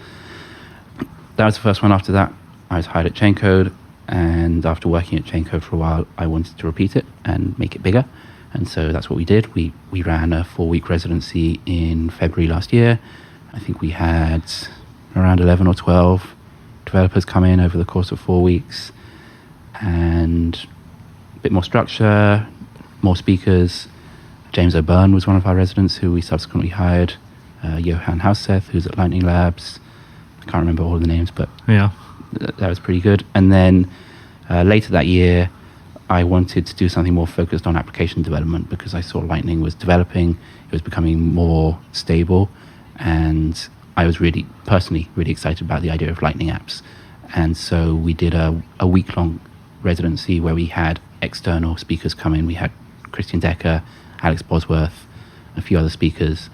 That was the first one. After that, I was hired at Chaincode, and after working at Chaincode for a while, I wanted to repeat it and make it bigger. And so that's what we did. We ran a 4-week residency in February last year. I think we had around 11 or 12 developers come in over the course of 4 weeks, and a bit more structure, more speakers. James O'Byrne was one of our residents who we subsequently hired. Johan Housseth, who's at Lightning Labs. I can't remember all the names, but Yeah. that was pretty good. And then later that year, I wanted to do something more focused on application development because I saw Lightning was developing, it was becoming more stable, and I was personally really excited about the idea of Lightning apps. And so we did a week-long residency where we had external speakers come in. We had Christian Decker, Alex Bosworth, a few other speakers,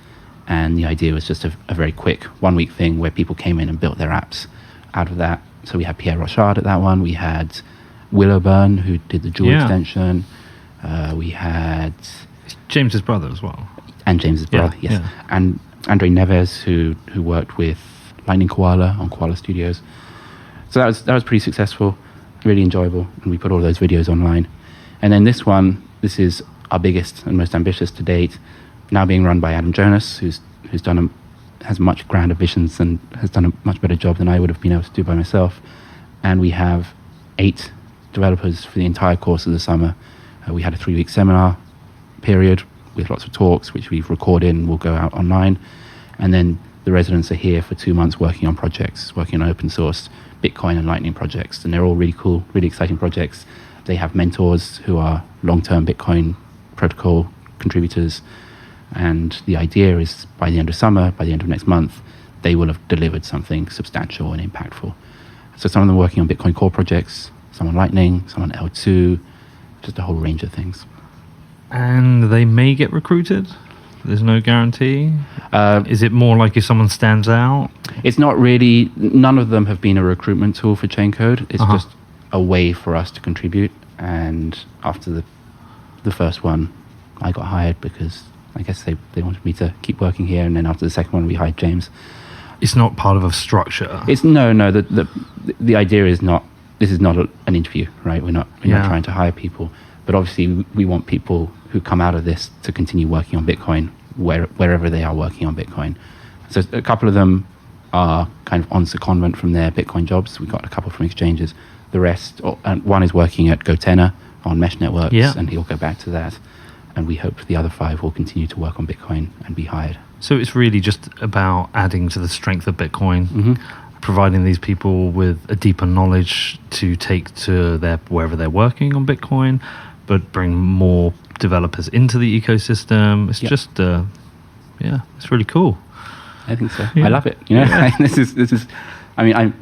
and the idea was just a very quick 1-week thing where people came in and built their apps out of that. So we had Pierre Rochard at that one. We had Will O'Byrne, who did the Joule extension. We had... It's James's brother as well. And James's brother, yes. Yeah. And Andre Neves, who worked with Lightning Koala on Koala Studios. So that was pretty successful, really enjoyable, and we put all those videos online. And then this is our biggest and most ambitious to date, now being run by Adam Jonas, who's has much grander visions and has done a much better job than I would have been able to do by myself. And we have 8 developers for the entire course of the summer. We had a 3-week seminar period with lots of talks, which we've recorded and will go out online. And then the residents are here for 2 months working on projects, working on open source Bitcoin and Lightning projects. And they're all really cool, really exciting projects. They have mentors who are long-term Bitcoin protocol contributors. And the idea is by the end of summer, by the end of next month, they will have delivered something substantial and impactful. So some of them are working on Bitcoin core projects, some on Lightning, some on L2, just a whole range of things. And they may get recruited? There's no guarantee? Is it more like if someone stands out? It's not really, none of them have been a recruitment tool for Chaincode. It's just a way for us to contribute. And after the first one, I got hired because I guess they wanted me to keep working here. And then after the second one, we hired James. It's not part of a structure? It's no. The idea is not, this is not an interview, right? We're not trying to hire people. But obviously, we want people who come out of this to continue working on Bitcoin wherever they are working on Bitcoin. So a couple of them are kind of on secondment from their Bitcoin jobs. We got a couple from exchanges. The rest, and one is working at GoTenor on mesh networks, and he'll go back to that. And we hope the other 5 will continue to work on Bitcoin and be hired. So it's really just about adding to the strength of Bitcoin, providing these people with a deeper knowledge to take to wherever they're working on Bitcoin, but bring more developers into the ecosystem. It's just, it's really cool. I think so. Yeah. I love it. This is. I mean,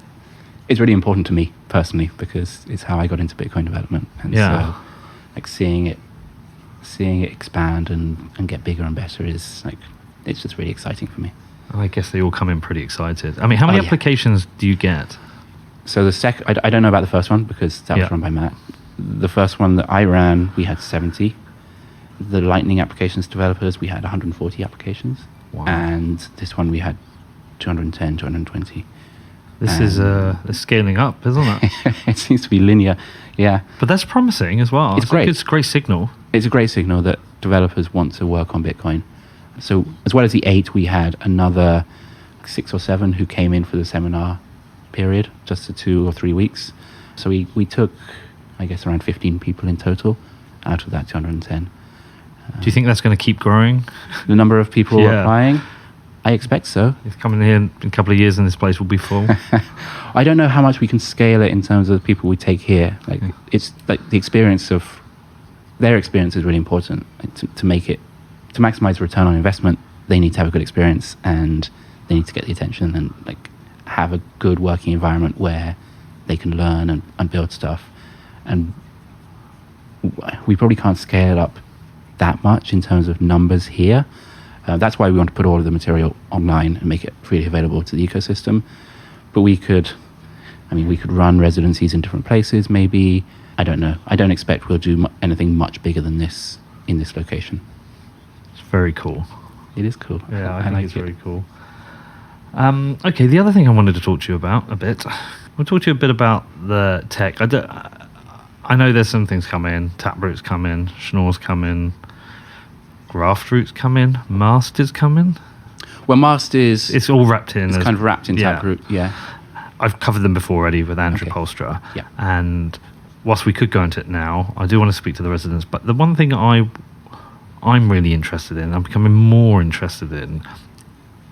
it's really important to me personally because it's how I got into Bitcoin development, and so like seeing it expand and get bigger and better is like, it's just really exciting for me. I guess they all come in pretty excited. I mean, how many applications do you get? So the second, I don't know about the first one because that was run by Matt. The first one that I ran, we had 70. The Lightning applications developers, we had 140 applications. Wow. And this one we had 210, 220. This is scaling up, isn't it? It seems to be linear, yeah. But that's promising as well. It's great. It's a great signal. It's a great signal that developers want to work on Bitcoin. So as well as the 8, we had another 6 or 7 who came in for the seminar period, just for 2 or 3 weeks. So we took, I guess, around 15 people in total out of that 210. Do you think that's going to keep growing? The number of people applying? I expect so. If coming here in a couple of years and this place will be full. I don't know how much we can scale it in terms of the people we take here. Like it's like the experience of their experience is really important. Like, to make it, to maximize return on investment, they need to have a good experience and they need to get the attention and like have a good working environment where they can learn and build stuff. And we probably can't scale it up that much in terms of numbers here. That's why we want to put all of the material online and make it freely available to the ecosystem. But we could run residencies in different places, maybe. I don't know. I don't expect we'll do anything much bigger than this in this location. It's very cool. It is cool. Yeah, I think it's very cool. Okay, the other thing I wanted to talk to you about a bit, we'll talk to you a bit about the tech. I know there's some things coming, Taproot's coming, Schnorr's coming, Graftroot's coming, Master's coming. Well, Master's... It's all wrapped in. It's kind of wrapped in Taproot, yeah. I've covered them before already with Andrew Polstra. Yeah. And whilst we could go into it now, I do want to speak to the residents. But the one thing I'm really interested in, I'm becoming more interested in,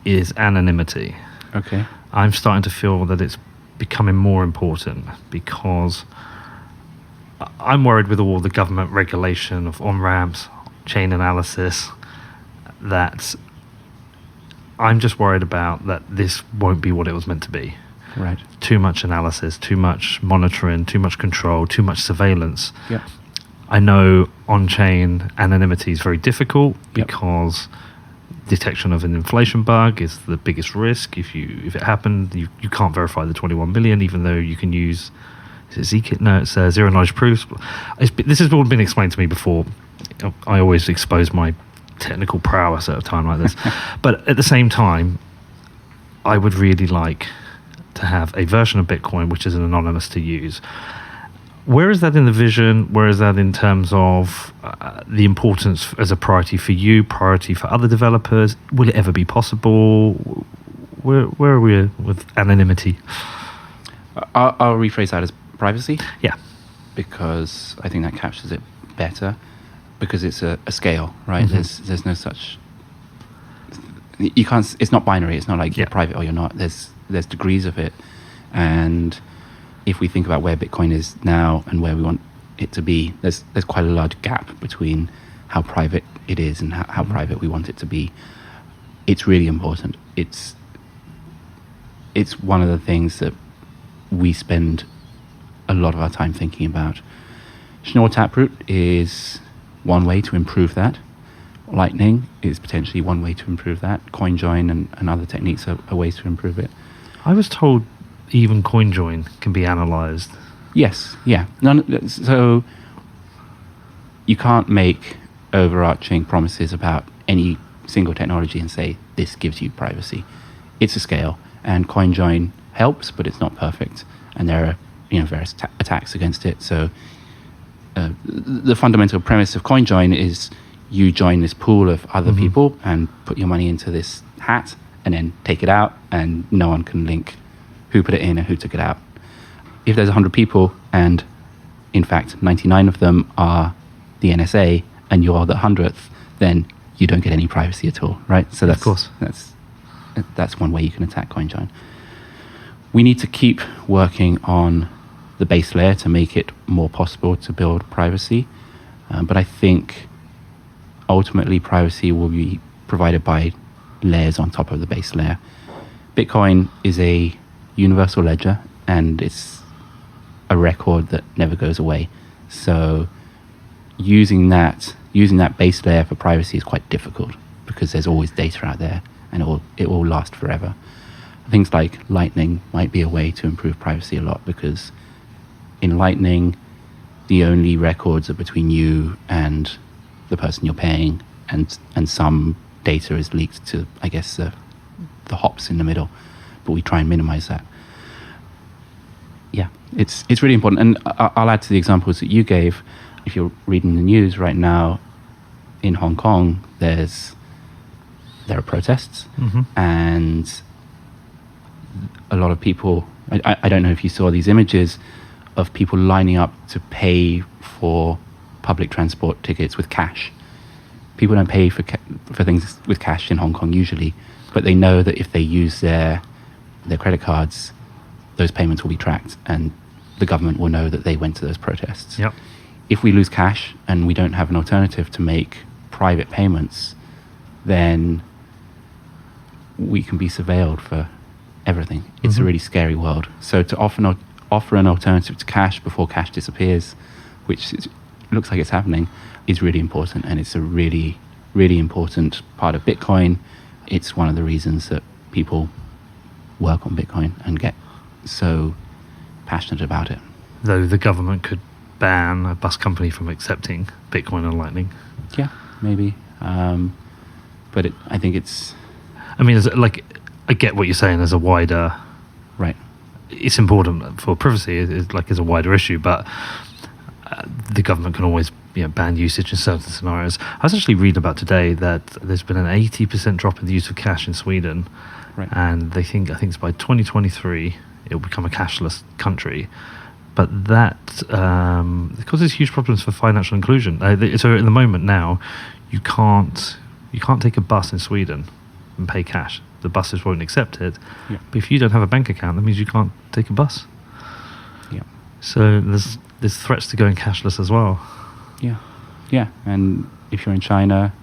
is anonymity. Okay. I'm starting to feel that it's becoming more important because I'm worried with all the government regulation of on-ramps, chain analysis, that I'm just worried about that this won't be what it was meant to be. Right. Too much analysis, too much monitoring, too much control, too much surveillance. Yep. I know on-chain anonymity is very difficult because detection of an inflation bug is the biggest risk. If it happened, you can't verify the 21 million, even though you can use, is it Zkit? No, it's zero knowledge proofs. This has all been explained to me before. I always expose my technical prowess at a time like this. But at the same time, I would really like to have a version of Bitcoin which is anonymous to use. Where is that in the vision? Where is that in terms of the importance as a priority for you, priority for other developers? Will it ever be possible? Where are we with anonymity? I'll rephrase that as privacy. Yeah. Because I think that captures it better. Because it's a scale, right? Mm-hmm. There's no such... You can't... It's not binary. It's not like you're private or you're not. There's degrees of it. And if we think about where Bitcoin is now and where we want it to be, there's quite a large gap between how private it is and how private we want it to be. It's really important. It's one of the things that we spend a lot of our time thinking about. Schnorr Taproot is one way to improve that. Lightning is potentially one way to improve that. CoinJoin and other techniques are ways to improve it. I was told even CoinJoin can be analysed. Yes, yeah. So you can't make overarching promises about any single technology and say this gives you privacy. It's a scale, and CoinJoin helps, but it's not perfect, and there are various attacks against it. So the fundamental premise of CoinJoin is you join this pool of other people and put your money into this hat, and then take it out, and no one can link who put it in and who took it out. If there's 100 people, and in fact 99 of them are the NSA, and you're the 100th, then you don't get any privacy at all, right? So of course, that's one way you can attack CoinJoin. We need to keep working on the base layer to make it more possible to build privacy, but I think ultimately privacy will be provided by layers on top of the base layer. Bitcoin is a universal ledger, and it's a record that never goes away. So using that base layer for privacy is quite difficult because there's always data out there, and it will last forever. Things like Lightning might be a way to improve privacy a lot, because in Lightning, the only records are between you and the person you're paying, and some data is leaked to, I guess, the hops in the middle, but we try and minimize that. Yeah, it's really important. And I'll add to the examples that you gave. If you're reading the news right now, in Hong Kong, there are protests, and a lot of people I don't know if you saw these images of people lining up to pay for public transport tickets with cash. People don't pay for things with cash in Hong Kong usually, but they know that if they use their credit cards, those payments will be tracked, and the government will know that they went to those protests. Yep. If we lose cash and we don't have an alternative to make private payments, then we can be surveilled for everything. It's a really scary world. So to offer an alternative to cash before cash disappears, which looks like it's happening, is really important, and it's a really, really important part of Bitcoin. It's one of the reasons that people work on Bitcoin and get so passionate about it. Though the government could ban a bus company from accepting Bitcoin and Lightning. Yeah, maybe. But I think it's... I mean, I get what you're saying as a wider... Right. It's important for privacy, as a wider issue, but the government can always ban usage in certain scenarios. I was actually reading about today that there's been an 80% drop in the use of cash in Sweden, right. And I think it's by 2023 it will become a cashless country. But that causes huge problems for financial inclusion. So at the moment now, you can't take a bus in Sweden and pay cash. The buses won't accept it. Yeah. But if you don't have a bank account, that means you can't take a bus. Yeah. So there's threats to going cashless as well. Yeah. And if you're in China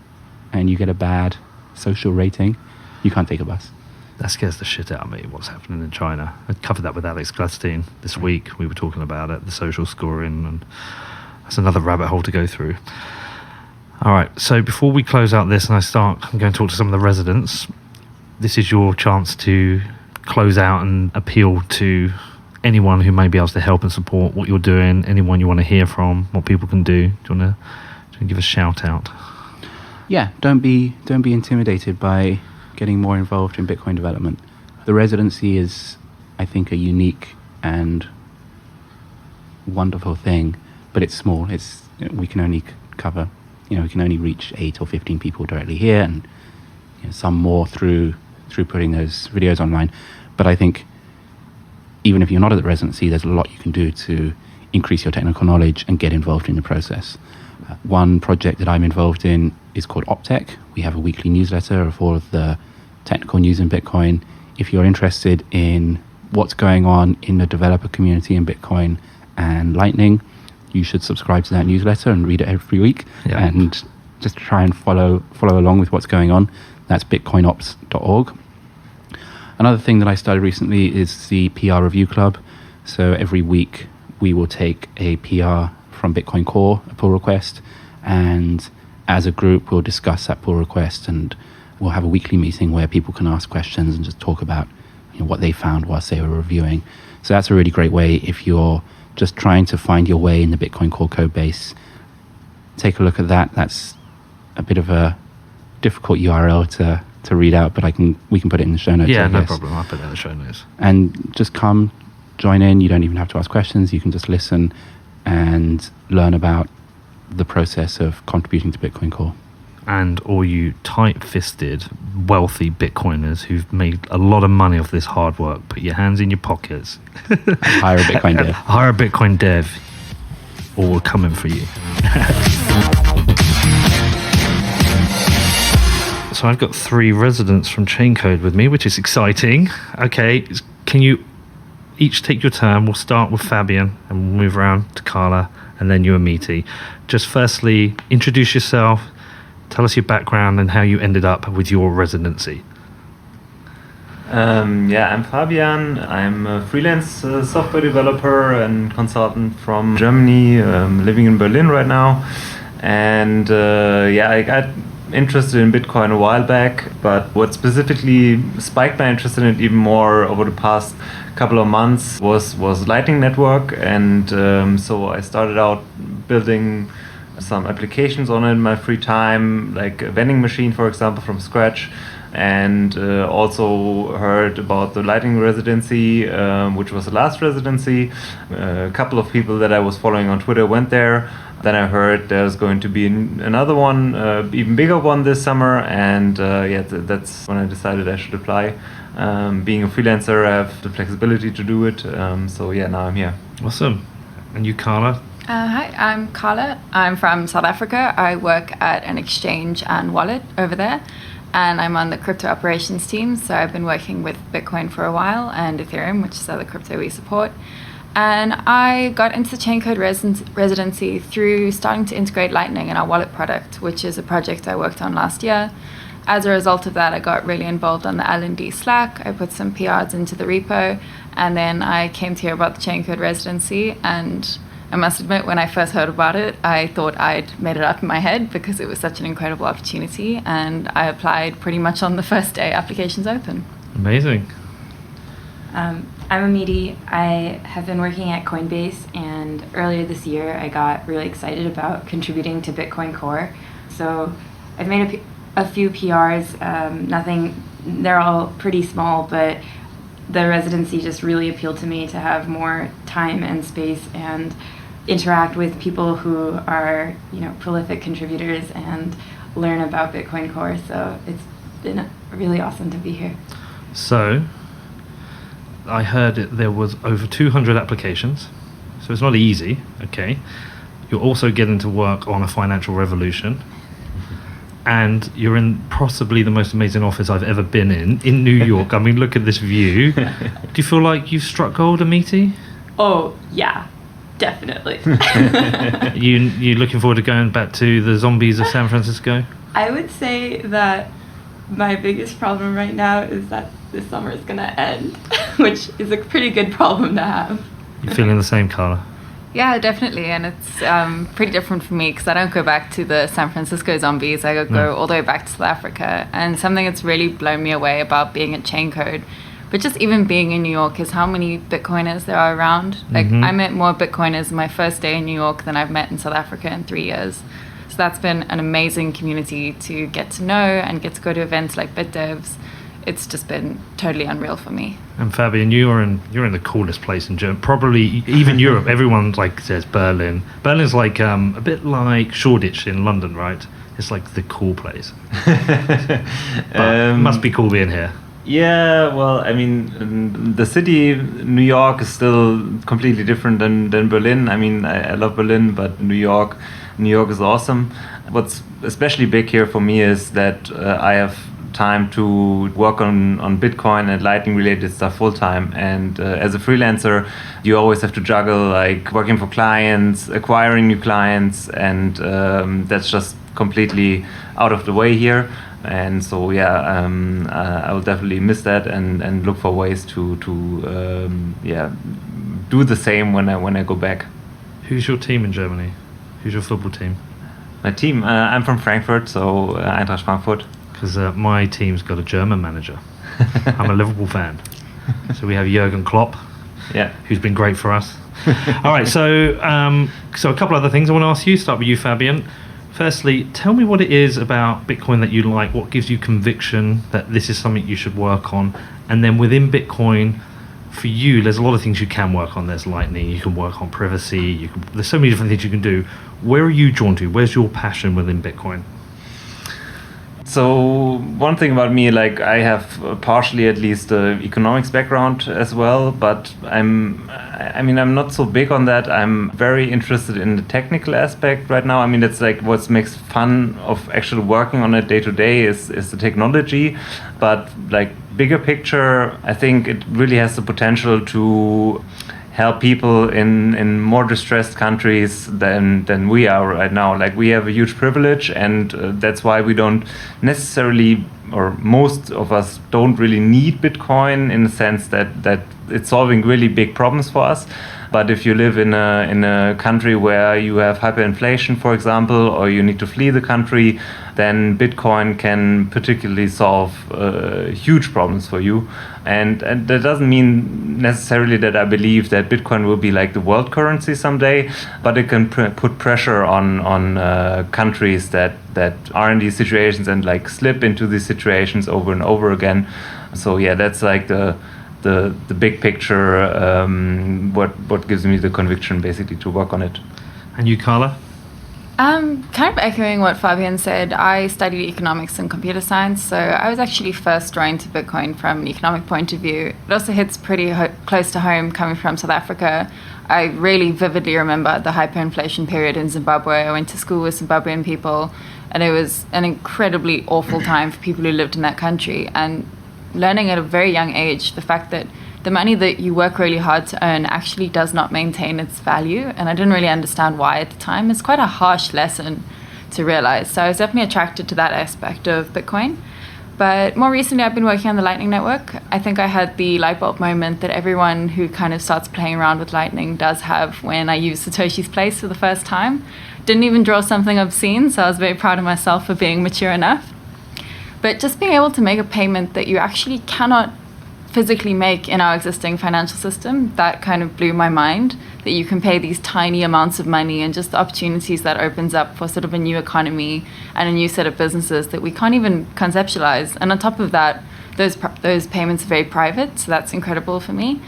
and you get a bad social rating, you can't take a bus. That scares the shit out of me, what's happening in China. I covered that with Alex Gladstein this week. We were talking about it, the social scoring, and that's another rabbit hole to go through. All right, so before we close out this and I'm going to talk to some of the residents. This is your chance to close out and appeal to anyone who may be able to help and support what you're doing, anyone you want to hear from, what people can do. Do you want to give a shout out? Yeah, don't be intimidated by getting more involved in Bitcoin development. The residency is, I think, a unique and wonderful thing, but it's small. We can only cover, we can only reach 8 or 15 people directly here, and some more through putting those videos online. But I think even if you're not at the residency, there's a lot you can do to increase your technical knowledge and get involved in the process. One project that I'm involved in is called Optech. We have a weekly newsletter of all of the technical news in Bitcoin. If you're interested in what's going on in the developer community in Bitcoin and Lightning, you should subscribe to that newsletter and read it every week. Yeah. And just try and follow along with what's going on. That's bitcoinops.org. Another thing that I started recently is the PR Review Club. So every week we will take a PR from Bitcoin Core, a pull request, and as a group we'll discuss that pull request, and we'll have a weekly meeting where people can ask questions and just talk about what they found whilst they were reviewing. So that's a really great way if you're just trying to find your way in the Bitcoin Core code base. Take a look at that. That's a bit of a difficult URL to read out, but we can put it in the show notes. Yeah, no problem. I'll put it in the show notes. And just come, join in. You don't even have to ask questions. You can just listen and learn about the process of contributing to Bitcoin Core. And all you tight-fisted, wealthy Bitcoiners who've made a lot of money off this hard work, put your hands in your pockets. Hire a Bitcoin dev. Hire a Bitcoin dev, or we're coming for you. So I've got 3 residents from Chaincode with me, which is exciting. Okay, can you each take your turn? We'll start with Fabian and we'll move around to Carla and then you and Meaty. Just firstly, introduce yourself, tell us your background and how you ended up with your residency. I'm Fabian. I'm a freelance software developer and consultant from Germany, living in Berlin right now. And I got interested in Bitcoin a while back, but what specifically spiked my interest in it even more over the past couple of months was Lightning Network. And so I started out building some applications on it in my free time, like a vending machine, for example, from scratch. And also heard about the Lightning Residency, which was the last residency. A couple of people that I was following on Twitter went there. Then I heard there's going to be another one, even bigger one this summer. And that's when I decided I should apply. Being a freelancer, I have the flexibility to do it. So yeah, now I'm here. Awesome. And you, Carla? Hi, I'm Carla. I'm from South Africa. I work at an exchange and wallet over there, and I'm on the crypto operations team. So I've been working with Bitcoin for a while and Ethereum, which is the other crypto we support. And I got into the Chaincode Residency through starting to integrate Lightning in our wallet product, which is a project I worked on last year. As a result of that, I got really involved on the L&D Slack. I put some PRs into the repo, and then I came to hear about the Chaincode Residency, and I must admit, when I first heard about it, I thought I'd made it up in my head because it was such an incredible opportunity, and I applied pretty much on the first day applications open. Amazing. I'm Amity. I have been working at Coinbase, and earlier this year I got really excited about contributing to Bitcoin Core. So I've made a few PRs, they're all pretty small, but the residency just really appealed to me to have more time and space and interact with people who are, prolific contributors and learn about Bitcoin Core. So it's been really awesome to be here. So I heard there was over 200 applications, so it's not easy. Okay, you're also getting to work on a financial revolution, and you're in possibly the most amazing office I've ever been in New York. I mean, look at this view. Do you feel like you've struck gold, Amity? Oh yeah, definitely. You looking forward to going back to the zombies of San Francisco? I would say that my biggest problem right now is that this summer is going to end, which is a pretty good problem to have. You feeling the same, Carla? Yeah, definitely, and it's pretty different for me because I don't go back to the San Francisco zombies. I go all the way back to South Africa, and something that's really blown me away about being at Chaincode, but just even being in New York, is how many Bitcoiners there are around. Like, I met more Bitcoiners my first day in New York than I've met in South Africa in 3 years. So that's been an amazing community to get to know and get to go to events like BitDevs. It's just been totally unreal for me. And Fabian, you're in the coolest place in Germany, probably even Europe. Everyone says Berlin. Berlin's like a bit like Shoreditch in London, right? It's like the cool place. But it must be cool being here. Yeah, well, I mean, the city, New York, is still completely different than Berlin. I mean, I love Berlin, but New York is awesome. What's especially big here for me is that I have time to work on Bitcoin and Lightning related stuff full time. And as a freelancer, you always have to juggle like working for clients, acquiring new clients, and that's just completely out of the way here. And so I will definitely miss that and look for ways to do the same when I go back. Who's your team in Germany? Who's your football team? My team, I'm from Frankfurt, so Eintracht Frankfurt. Because my team's got a German manager. I'm a Liverpool fan. So we have Jurgen Klopp, who's been great for us. All right, so a couple other things I want to ask you. Start with you, Fabian. Firstly, tell me what it is about Bitcoin that you like. What gives you conviction that this is something you should work on? And then within Bitcoin, for you, there's a lot of things you can work on. There's Lightning, you can work on privacy, there's so many different things you can do. Where are you drawn to? Where's your passion within Bitcoin? So one thing about me, like I have partially at least economics background as well, but I'm not so big on that. I'm very interested in the technical aspect right now. I mean, it's like what makes fun of actually working on it day to day is the technology, but like bigger picture, I think it really has the potential to help people in more distressed countries than we are right now. Like we have a huge privilege, and that's why we don't necessarily, or most of us don't really need Bitcoin in the sense that it's solving really big problems for us. But if you live in a country where you have hyperinflation, for example, or you need to flee the country, then Bitcoin can particularly solve huge problems for you. And that doesn't mean necessarily that I believe that Bitcoin will be like the world currency someday, but it can put pressure on countries that are in these situations and like slip into these situations over and over again. So yeah, that's like the big picture, what gives me the conviction basically to work on it. And you, Carla? Kind of echoing what Fabian said, I studied economics and computer science, so I was actually first drawn to Bitcoin from an economic point of view. It also hits pretty close to home coming from South Africa. I really vividly remember the hyperinflation period in Zimbabwe. I went to school with Zimbabwean people, and it was an incredibly awful time for people who lived in that country. And learning at a very young age the fact that the money that you work really hard to earn actually does not maintain its value, and I didn't really understand why at the time. It's quite a harsh lesson to realize. So I was definitely attracted to that aspect of Bitcoin. But more recently, I've been working on the Lightning Network. I think I had the light bulb moment that everyone who kind of starts playing around with Lightning does have when I used Satoshi's Place for the first time. Didn't even draw something obscene, so I was very proud of myself for being mature enough. But just being able to make a payment that you actually cannot physically make in our existing financial system, that kind of blew my mind, that you can pay these tiny amounts of money, and just the opportunities that opens up for sort of a new economy and a new set of businesses that we can't even conceptualize. And on top of that, those payments are very private, so that's incredible for me.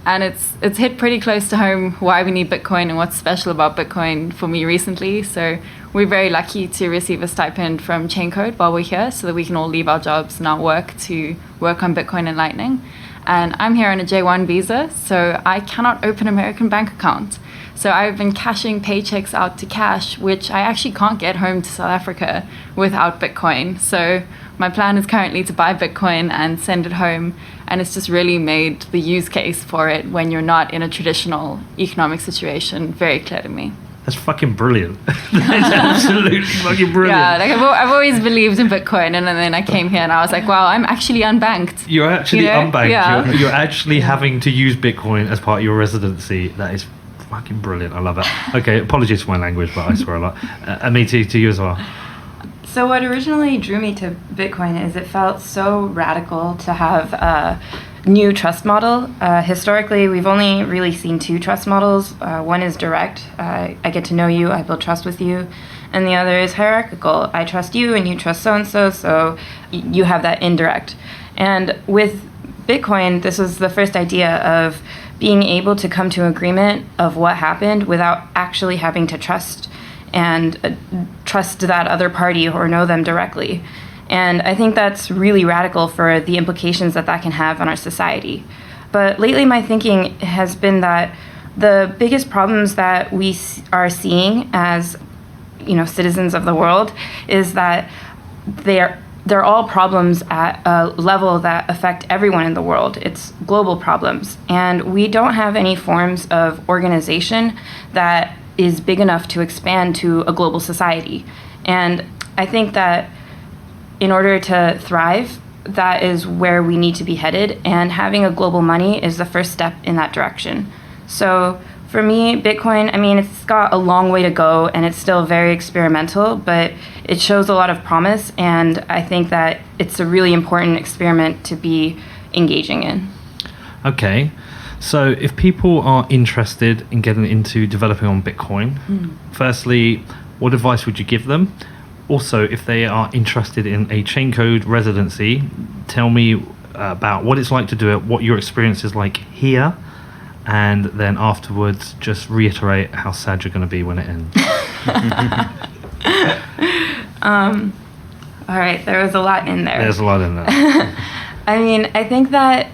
And it's hit pretty close to home why we need Bitcoin and what's special about Bitcoin for me recently. So we're very lucky to receive a stipend from Chaincode while we're here, so that we can all leave our jobs and our work to work on Bitcoin and Lightning. And I'm here on a J1 visa, so I cannot open an American bank account. So I've been cashing paychecks out to cash, which I actually can't get home to South Africa without Bitcoin. So my plan is currently to buy Bitcoin and send it home. And it's just really made the use case for it when you're not in a traditional economic situation very clear to me. That's fucking brilliant. That's absolutely fucking brilliant. Yeah, like I've always believed in Bitcoin, and then I came here and I was like, wow, I'm actually unbanked. You're actually unbanked. Yeah. You're actually having to use Bitcoin as part of your residency. That is fucking brilliant. I love it. Okay, apologies for my language, but I swear a lot. Amity, to you as well. So what originally drew me to Bitcoin is it felt so radical to have a new trust model. Historically, we've only really seen two trust models. One is direct. I get to know you, I build trust with you. And the other is hierarchical. I trust you and you trust so-and-so, so you have that indirect. And with Bitcoin, this was the first idea of being able to come to agreement of what happened without actually having to trust that other party or know them directly. And I think that's really radical for the implications that can have on our society. But lately my thinking has been that the biggest problems that we are seeing as citizens of the world is that they're all problems at a level that affect everyone in the world. It's global problems. And we don't have any forms of organization that is big enough to expand to a global society. And I think that in order to thrive, that is where we need to be headed, and having a global money is the first step in that direction. So for me, Bitcoin, it's got a long way to go and it's still very experimental, but it shows a lot of promise, and I think that it's a really important experiment to be engaging in. Okay. So if people are interested in getting into developing on Bitcoin, firstly, what advice would you give them? Also, if they are interested in a Chaincode residency, tell me about what it's like to do it, what your experience is like here, and then afterwards just reiterate how sad you're going to be when it ends. All right, there was a lot in there. There's a lot in there. I think that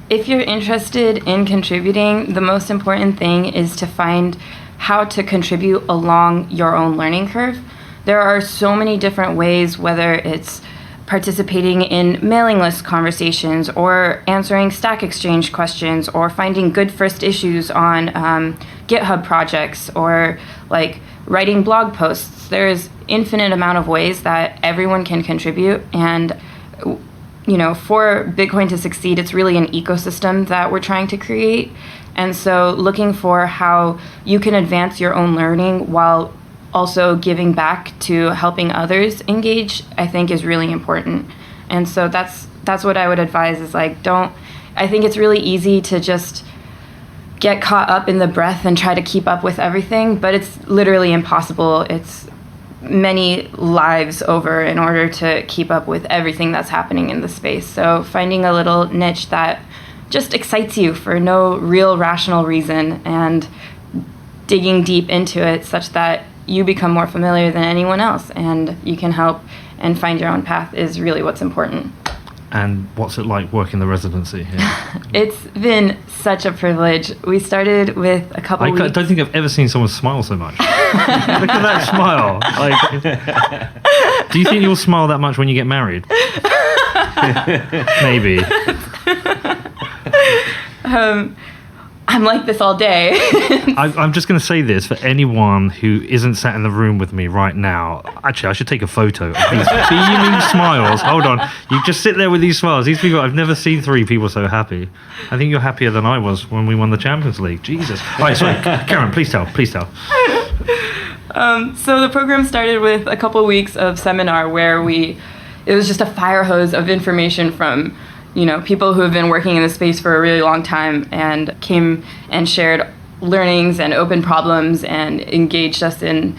if you're interested in contributing, the most important thing is to find how to contribute along your own learning curve. There are so many different ways, whether it's participating in mailing list conversations or answering Stack Exchange questions or finding good first issues on GitHub projects or like writing blog posts. There's infinite amount of ways that everyone can contribute, and for Bitcoin to succeed, it's really an ecosystem that we're trying to create. And so looking for how you can advance your own learning while also giving back to helping others engage, I think is really important. And so that's what I would advise is I think it's really easy to just get caught up in the breath and try to keep up with everything, but it's literally impossible. It's many lives over in order to keep up with everything that's happening in the space. So finding a little niche that just excites you for no real rational reason and digging deep into it such that you become more familiar than anyone else, and you can help and find your own path is really what's important. And what's it like working the residency here? It's been such a privilege. We started with a couple I weeks. don't think I've ever seen someone smile so much. Look at that smile. Like, do you think you'll smile that much when you get married? Maybe. I'm like this all day. I'm just going to say this for anyone who isn't sat in the room with me right now. Actually, I should take a photo of these beaming smiles. Hold on. You just sit there with these smiles. These people, I've never seen 3 people so happy. I think you're happier than I was when we won the Champions League. Jesus. All right, sorry. Karen, please tell. So the program started with a couple weeks of seminar where it was just a fire hose of information from people who have been working in the space for a really long time and came and shared learnings and open problems and engaged us in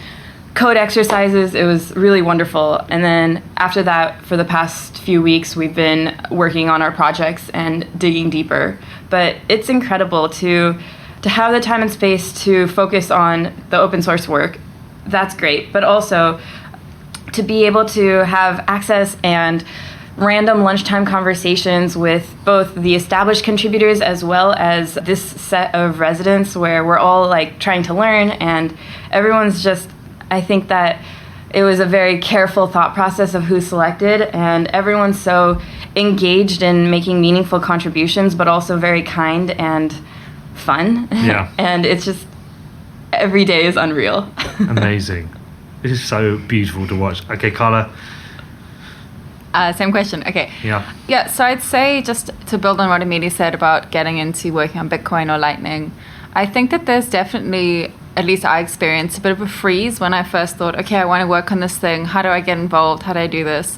code exercises. It was really wonderful. And then after that, for the past few weeks, we've been working on our projects and digging deeper. But it's incredible to have the time and space to focus on the open source work. That's great. But also to be able to have access and random lunchtime conversations with both the established contributors as well as this set of residents where we're all like trying to learn, and everyone's just, I think that it was a very careful thought process of who's selected, and everyone's so engaged in making meaningful contributions, but also very kind and fun. Yeah. And it's just, every day is unreal. Amazing. This is so beautiful to watch. Okay, Carla. Same question. Okay. Yeah. Yeah, so I'd say, just to build on what Amelia said about getting into working on Bitcoin or Lightning, I think that there's definitely, at least I experienced, a bit of a freeze when I first thought, okay, I want to work on this thing. How do I get involved? How do I do this?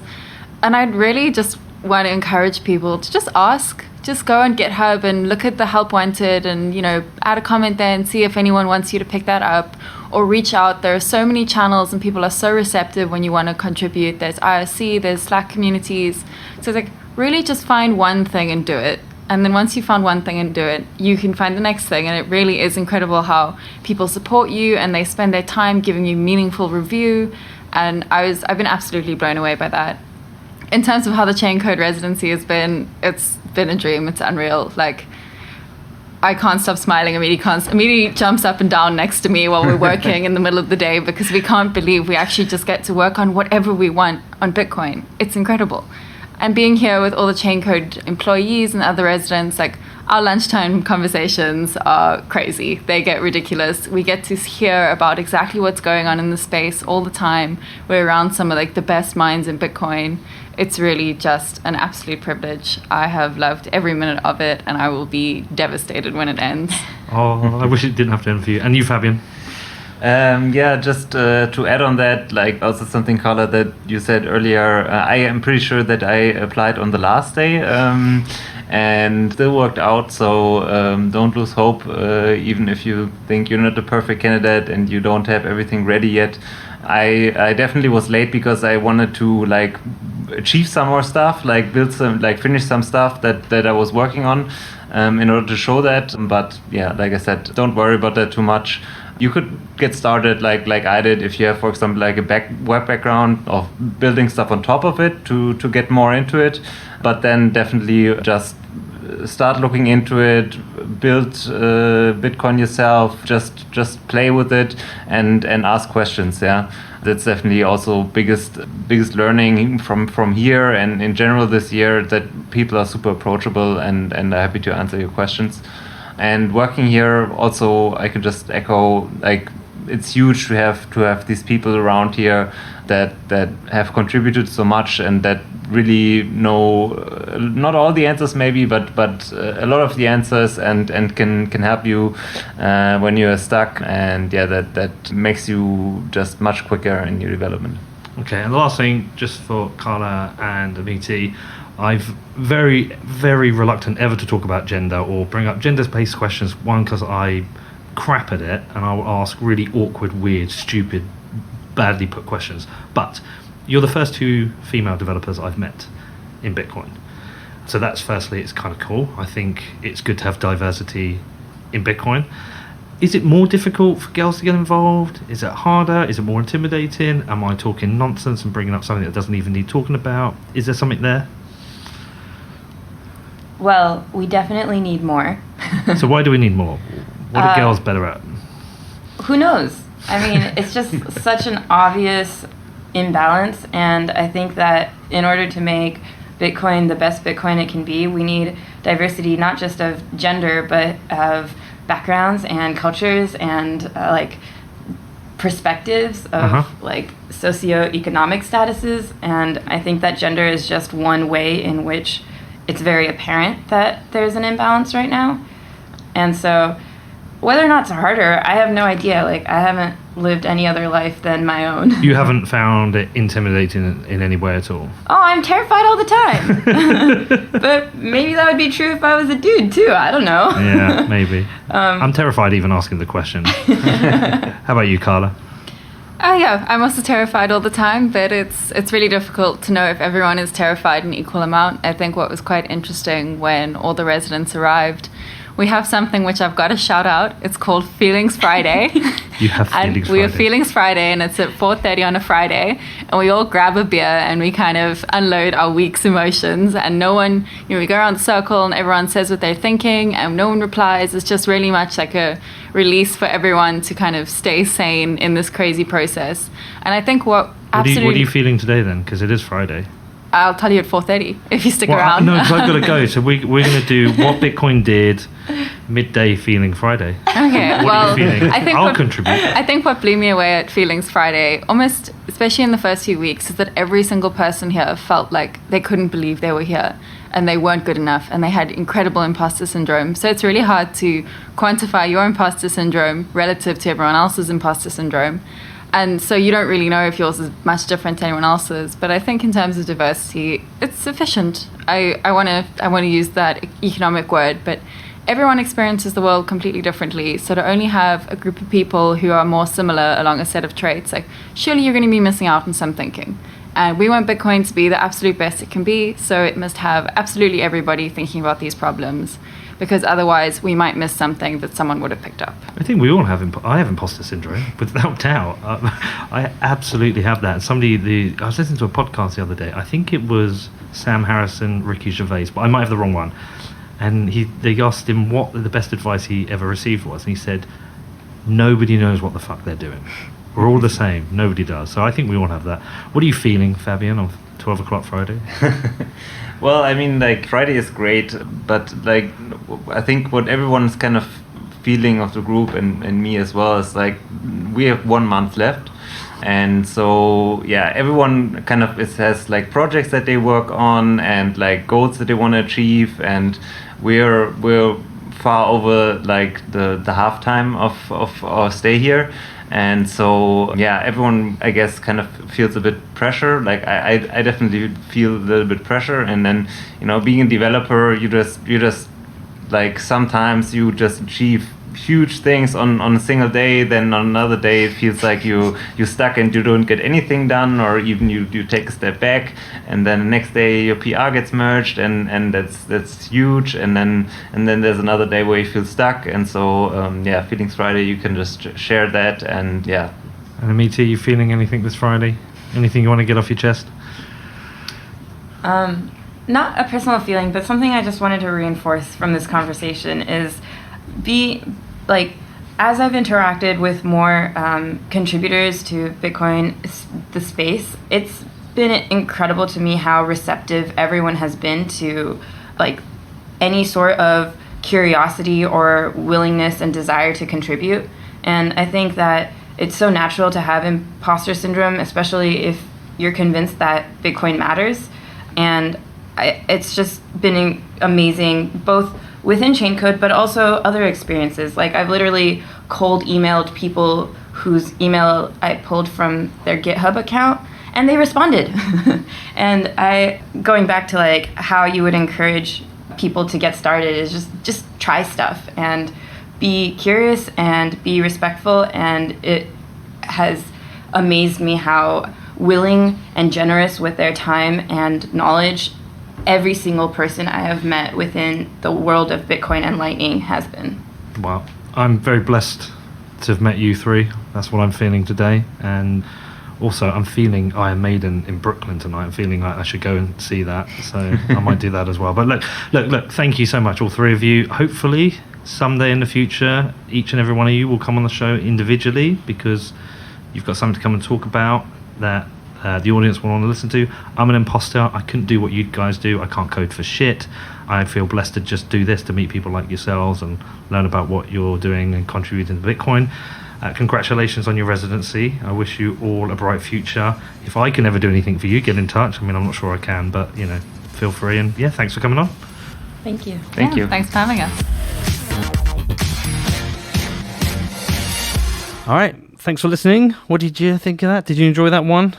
And I'd really just want to encourage people to just ask. Just go on GitHub and look at the help wanted and, add a comment there and see if anyone wants you to pick that up, or reach out. There are so many channels and people are so receptive when you want to contribute. There's IRC, there's Slack communities. So it's like, really just find one thing and do it. And then once you found one thing and do it, you can find the next thing. And it really is incredible how people support you and they spend their time giving you meaningful review. And I've been absolutely blown away by that. In terms of how the Chaincode Residency has been, it's been a dream. It's unreal. Like, I can't stop smiling. Amelie jumps up and down next to me while we're working in the middle of the day because we can't believe we actually just get to work on whatever we want on Bitcoin. It's incredible. And being here with all the Chaincode employees and other residents, like, our lunchtime conversations are crazy. They get ridiculous. We get to hear about exactly what's going on in the space all the time. We're around some of the best minds in Bitcoin. It's really just an absolute privilege. I have loved every minute of it, and I will be devastated when it ends. Oh, I wish it didn't have to end for you. And you, Fabian? Just to add on that, also something, Carla, that you said earlier, I am pretty sure that I applied on the last day and still worked out. So don't lose hope, even if you think you're not the perfect candidate and you don't have everything ready yet. I definitely was late because I wanted to achieve some more stuff, build some, finish some stuff that I was working on in order to show that. But yeah, like I said, don't worry about that too much. You could get started like I did if you have, for example, a web background of building stuff on top of it to get more into it. But then definitely just start looking into it, build Bitcoin yourself, just play with it and ask questions. Yeah, that's definitely also biggest learning from here and in general this year, that people are super approachable and are happy to answer your questions. And working here also, I could just echo, it's huge to have these people around here that have contributed so much and that really know not all the answers maybe, but a lot of the answers and can help you when you're stuck. And yeah, that makes you just much quicker in your development. Okay, and the last thing, just for Carla and Amity, I've very, very reluctant ever to talk about gender or bring up gender-based questions. One, because I crap at it and I will ask really awkward, weird, stupid, badly put questions. But you're the first 2 female developers I've met in Bitcoin. So that's, firstly, it's kind of cool. I think it's good to have diversity in Bitcoin. Is it more difficult for girls to get involved? Is it harder? Is it more intimidating? Am I talking nonsense and bringing up something that doesn't even need talking about? Is there something there? Well, we definitely need more. So why do we need more? What are girls better at? Who knows? I mean, it's just such an obvious imbalance, and I think that in order to make Bitcoin the best Bitcoin it can be, we need diversity, not just of gender, but of backgrounds and cultures and like perspectives of like socioeconomic statuses. And I think that gender is just one way in which it's very apparent that there's an imbalance right now. And so whether or not it's harder, I have no idea. Like, I haven't lived any other life than my own. You haven't found it intimidating in any way at all? Oh, I'm terrified all the time. But maybe that would be true if I was a dude, too. I don't know. Yeah, maybe. I'm terrified even asking the question. How about you, Carla? Oh yeah, I'm also terrified all the time, but it's really difficult to know if everyone is terrified in equal amount. I think what was quite interesting when all the residents arrived, we have something which I've got to shout out. It's called Feelings Friday. You have Feelings Friday. We have Feelings Friday, and it's at 4:30 on a Friday, and we all grab a beer and we kind of unload our week's emotions, and no one, we go around the circle and everyone says what they're thinking and no one replies. It's just really much like a release for everyone to kind of stay sane in this crazy process. And I think what are you feeling today then? Because it is Friday. I'll tell you at 4:30 if you stick around. No, because I've got to go. So we're going to do what Bitcoin did midday Feeling Friday. Okay, what are you feeling? I'll contribute. I think what blew me away at Feelings Friday, almost, especially in the first few weeks, is that every single person here felt like they couldn't believe they were here and they weren't good enough and they had incredible imposter syndrome. So it's really hard to quantify your imposter syndrome relative to everyone else's imposter syndrome. And so you don't really know if yours is much different to anyone else's. But I think in terms of diversity, it's sufficient. I want to use that economic word, but everyone experiences the world completely differently. So to only have a group of people who are more similar along a set of traits, like surely you're going to be missing out on some thinking. And we want Bitcoin to be the absolute best it can be. So it must have absolutely everybody thinking about these problems, because otherwise we might miss something that someone would have picked up. I think we all have. I have imposter syndrome, without doubt. I absolutely have that. I was listening to a podcast the other day. I think it was Sam Harrison, Ricky Gervais, but I might have the wrong one. And they asked him what the best advice he ever received was, and he said, "Nobody knows what the fuck they're doing. We're all the same. Nobody does." So I think we all have that. What are you feeling, Fabian, on 12 o'clock Friday? Well, I mean, like, Friday is great, but like, I think what everyone's kind of feeling of the group and me as well is like, we have 1 month left. And so, yeah, everyone kind of has like projects that they work on and like goals that they want to achieve. And we're far over like the halftime of our stay here. And so, yeah, everyone, I guess, kind of feels a bit pressure. Like I definitely feel a little bit pressure. And then, being a developer, you just like, sometimes you just achieve huge things on a single day. Then on another day, it feels like you're stuck and you don't get anything done, or even you take a step back. And then the next day your PR gets merged, and that's huge. And then there's another day where you feel stuck. And so Feelings Friday, you can just share that. And yeah. And Amita, you feeling anything this Friday? Anything you want to get off your chest? Not a personal feeling, but something I just wanted to reinforce from this conversation is as I've interacted with more contributors to Bitcoin, the space, it's been incredible to me how receptive everyone has been to like any sort of curiosity or willingness and desire to contribute. And I think that it's so natural to have imposter syndrome, especially if you're convinced that Bitcoin matters. And it's just been amazing, both within Chaincode, but also other experiences. Like, I've literally cold emailed people whose email I pulled from their GitHub account, and they responded. And going back to like how you would encourage people to get started is just try stuff and be curious and be respectful. And it has amazed me how willing and generous with their time and knowledge every single person I have met within the world of Bitcoin and Lightning has been. Wow. I'm very blessed to have met you three. That's what I'm feeling today. And also, I'm feeling Iron Maiden in Brooklyn tonight. I'm feeling like I should go and see that. So I might do that as well. But look, thank you so much, all three of you. Hopefully, someday in the future, each and every one of you will come on the show individually, because you've got something to come and talk about that the audience will want to listen to. I'm an imposter. I couldn't do what you guys do. I can't code for shit. I feel blessed to just do this, to meet people like yourselves and learn about what you're doing and contributing to Bitcoin. Congratulations on your residency. I wish you all a bright future. If I can ever do anything for you, get in touch. I mean, I'm not sure I can, but, feel free. And yeah, thanks for coming on. Thank you. Thank you. Thanks for having us. All right. Thanks for listening. What did you think of that? Did you enjoy that one?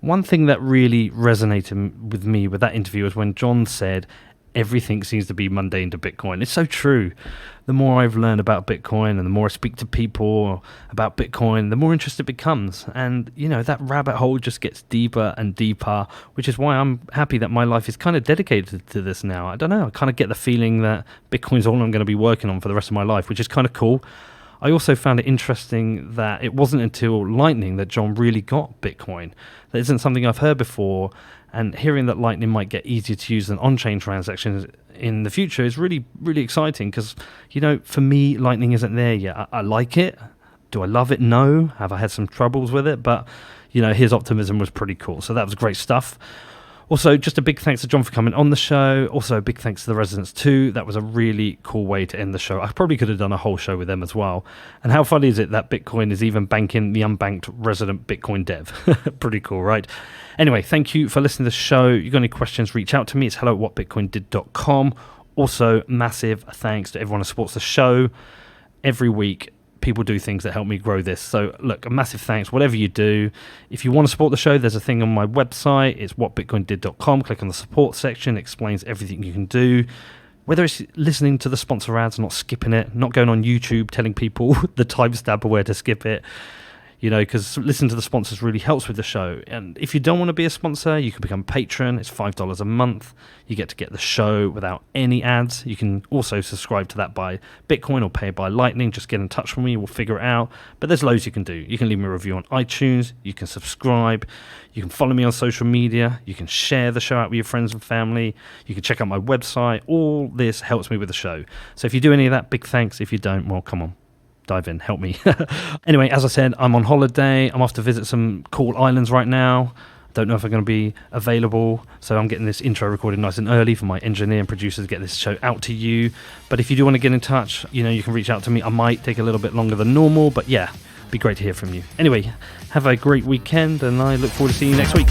One thing that really resonated with me with that interview was when John said, everything seems to be mundane to Bitcoin. It's so true. The more I've learned about Bitcoin and the more I speak to people about Bitcoin, the more interested it becomes. And, that rabbit hole just gets deeper and deeper, which is why I'm happy that my life is kind of dedicated to this now. I don't know. I kind of get the feeling that Bitcoin's all I'm going to be working on for the rest of my life, which is kind of cool. I also found it interesting that it wasn't until Lightning that John really got Bitcoin. That isn't something I've heard before, and hearing that Lightning might get easier to use than on-chain transactions in the future is really, really exciting, because, for me, Lightning isn't there yet. I like it. Do I love it? No. Have I had some troubles with it? But, his optimism was pretty cool. So that was great stuff. Also, just a big thanks to John for coming on the show. Also, a big thanks to the residents too. That was a really cool way to end the show. I probably could have done a whole show with them as well. And how funny is it that Bitcoin is even banking the unbanked resident Bitcoin dev? Pretty cool, right? Anyway, thank you for listening to the show. You got any questions, reach out to me. It's hello@whatbitcoindid.com. Also, massive thanks to everyone who supports the show. Every week, people do things that help me grow this. So look, a massive thanks, whatever you do. If you want to support the show, there's a thing on my website. It's whatbitcoindid.com. Click on the support section. It explains everything you can do. Whether it's listening to the sponsor ads, not skipping it, not going on YouTube telling people the timestamp or where to skip it, because listening to the sponsors really helps with the show. And if you don't want to be a sponsor, you can become a patron. It's $5 a month. You get to get the show without any ads. You can also subscribe to that by Bitcoin or pay by Lightning. Just get in touch with me. We'll figure it out. But there's loads you can do. You can leave me a review on iTunes. You can subscribe. You can follow me on social media. You can share the show out with your friends and family. You can check out my website. All this helps me with the show. So if you do any of that, big thanks. If you don't, well, come on. Dive in, help me. Anyway, as I said, I'm on holiday. I'm off to visit some cool islands right now. Don't know if I'm going to be available, so I'm getting this intro recorded nice and early for my engineer and producer to get this show out to you. But if you do want to get in touch, you can reach out to me. I might take a little bit longer than normal, but yeah, it'd be great to hear from you. Anyway, have a great weekend, and I look forward to seeing you next week.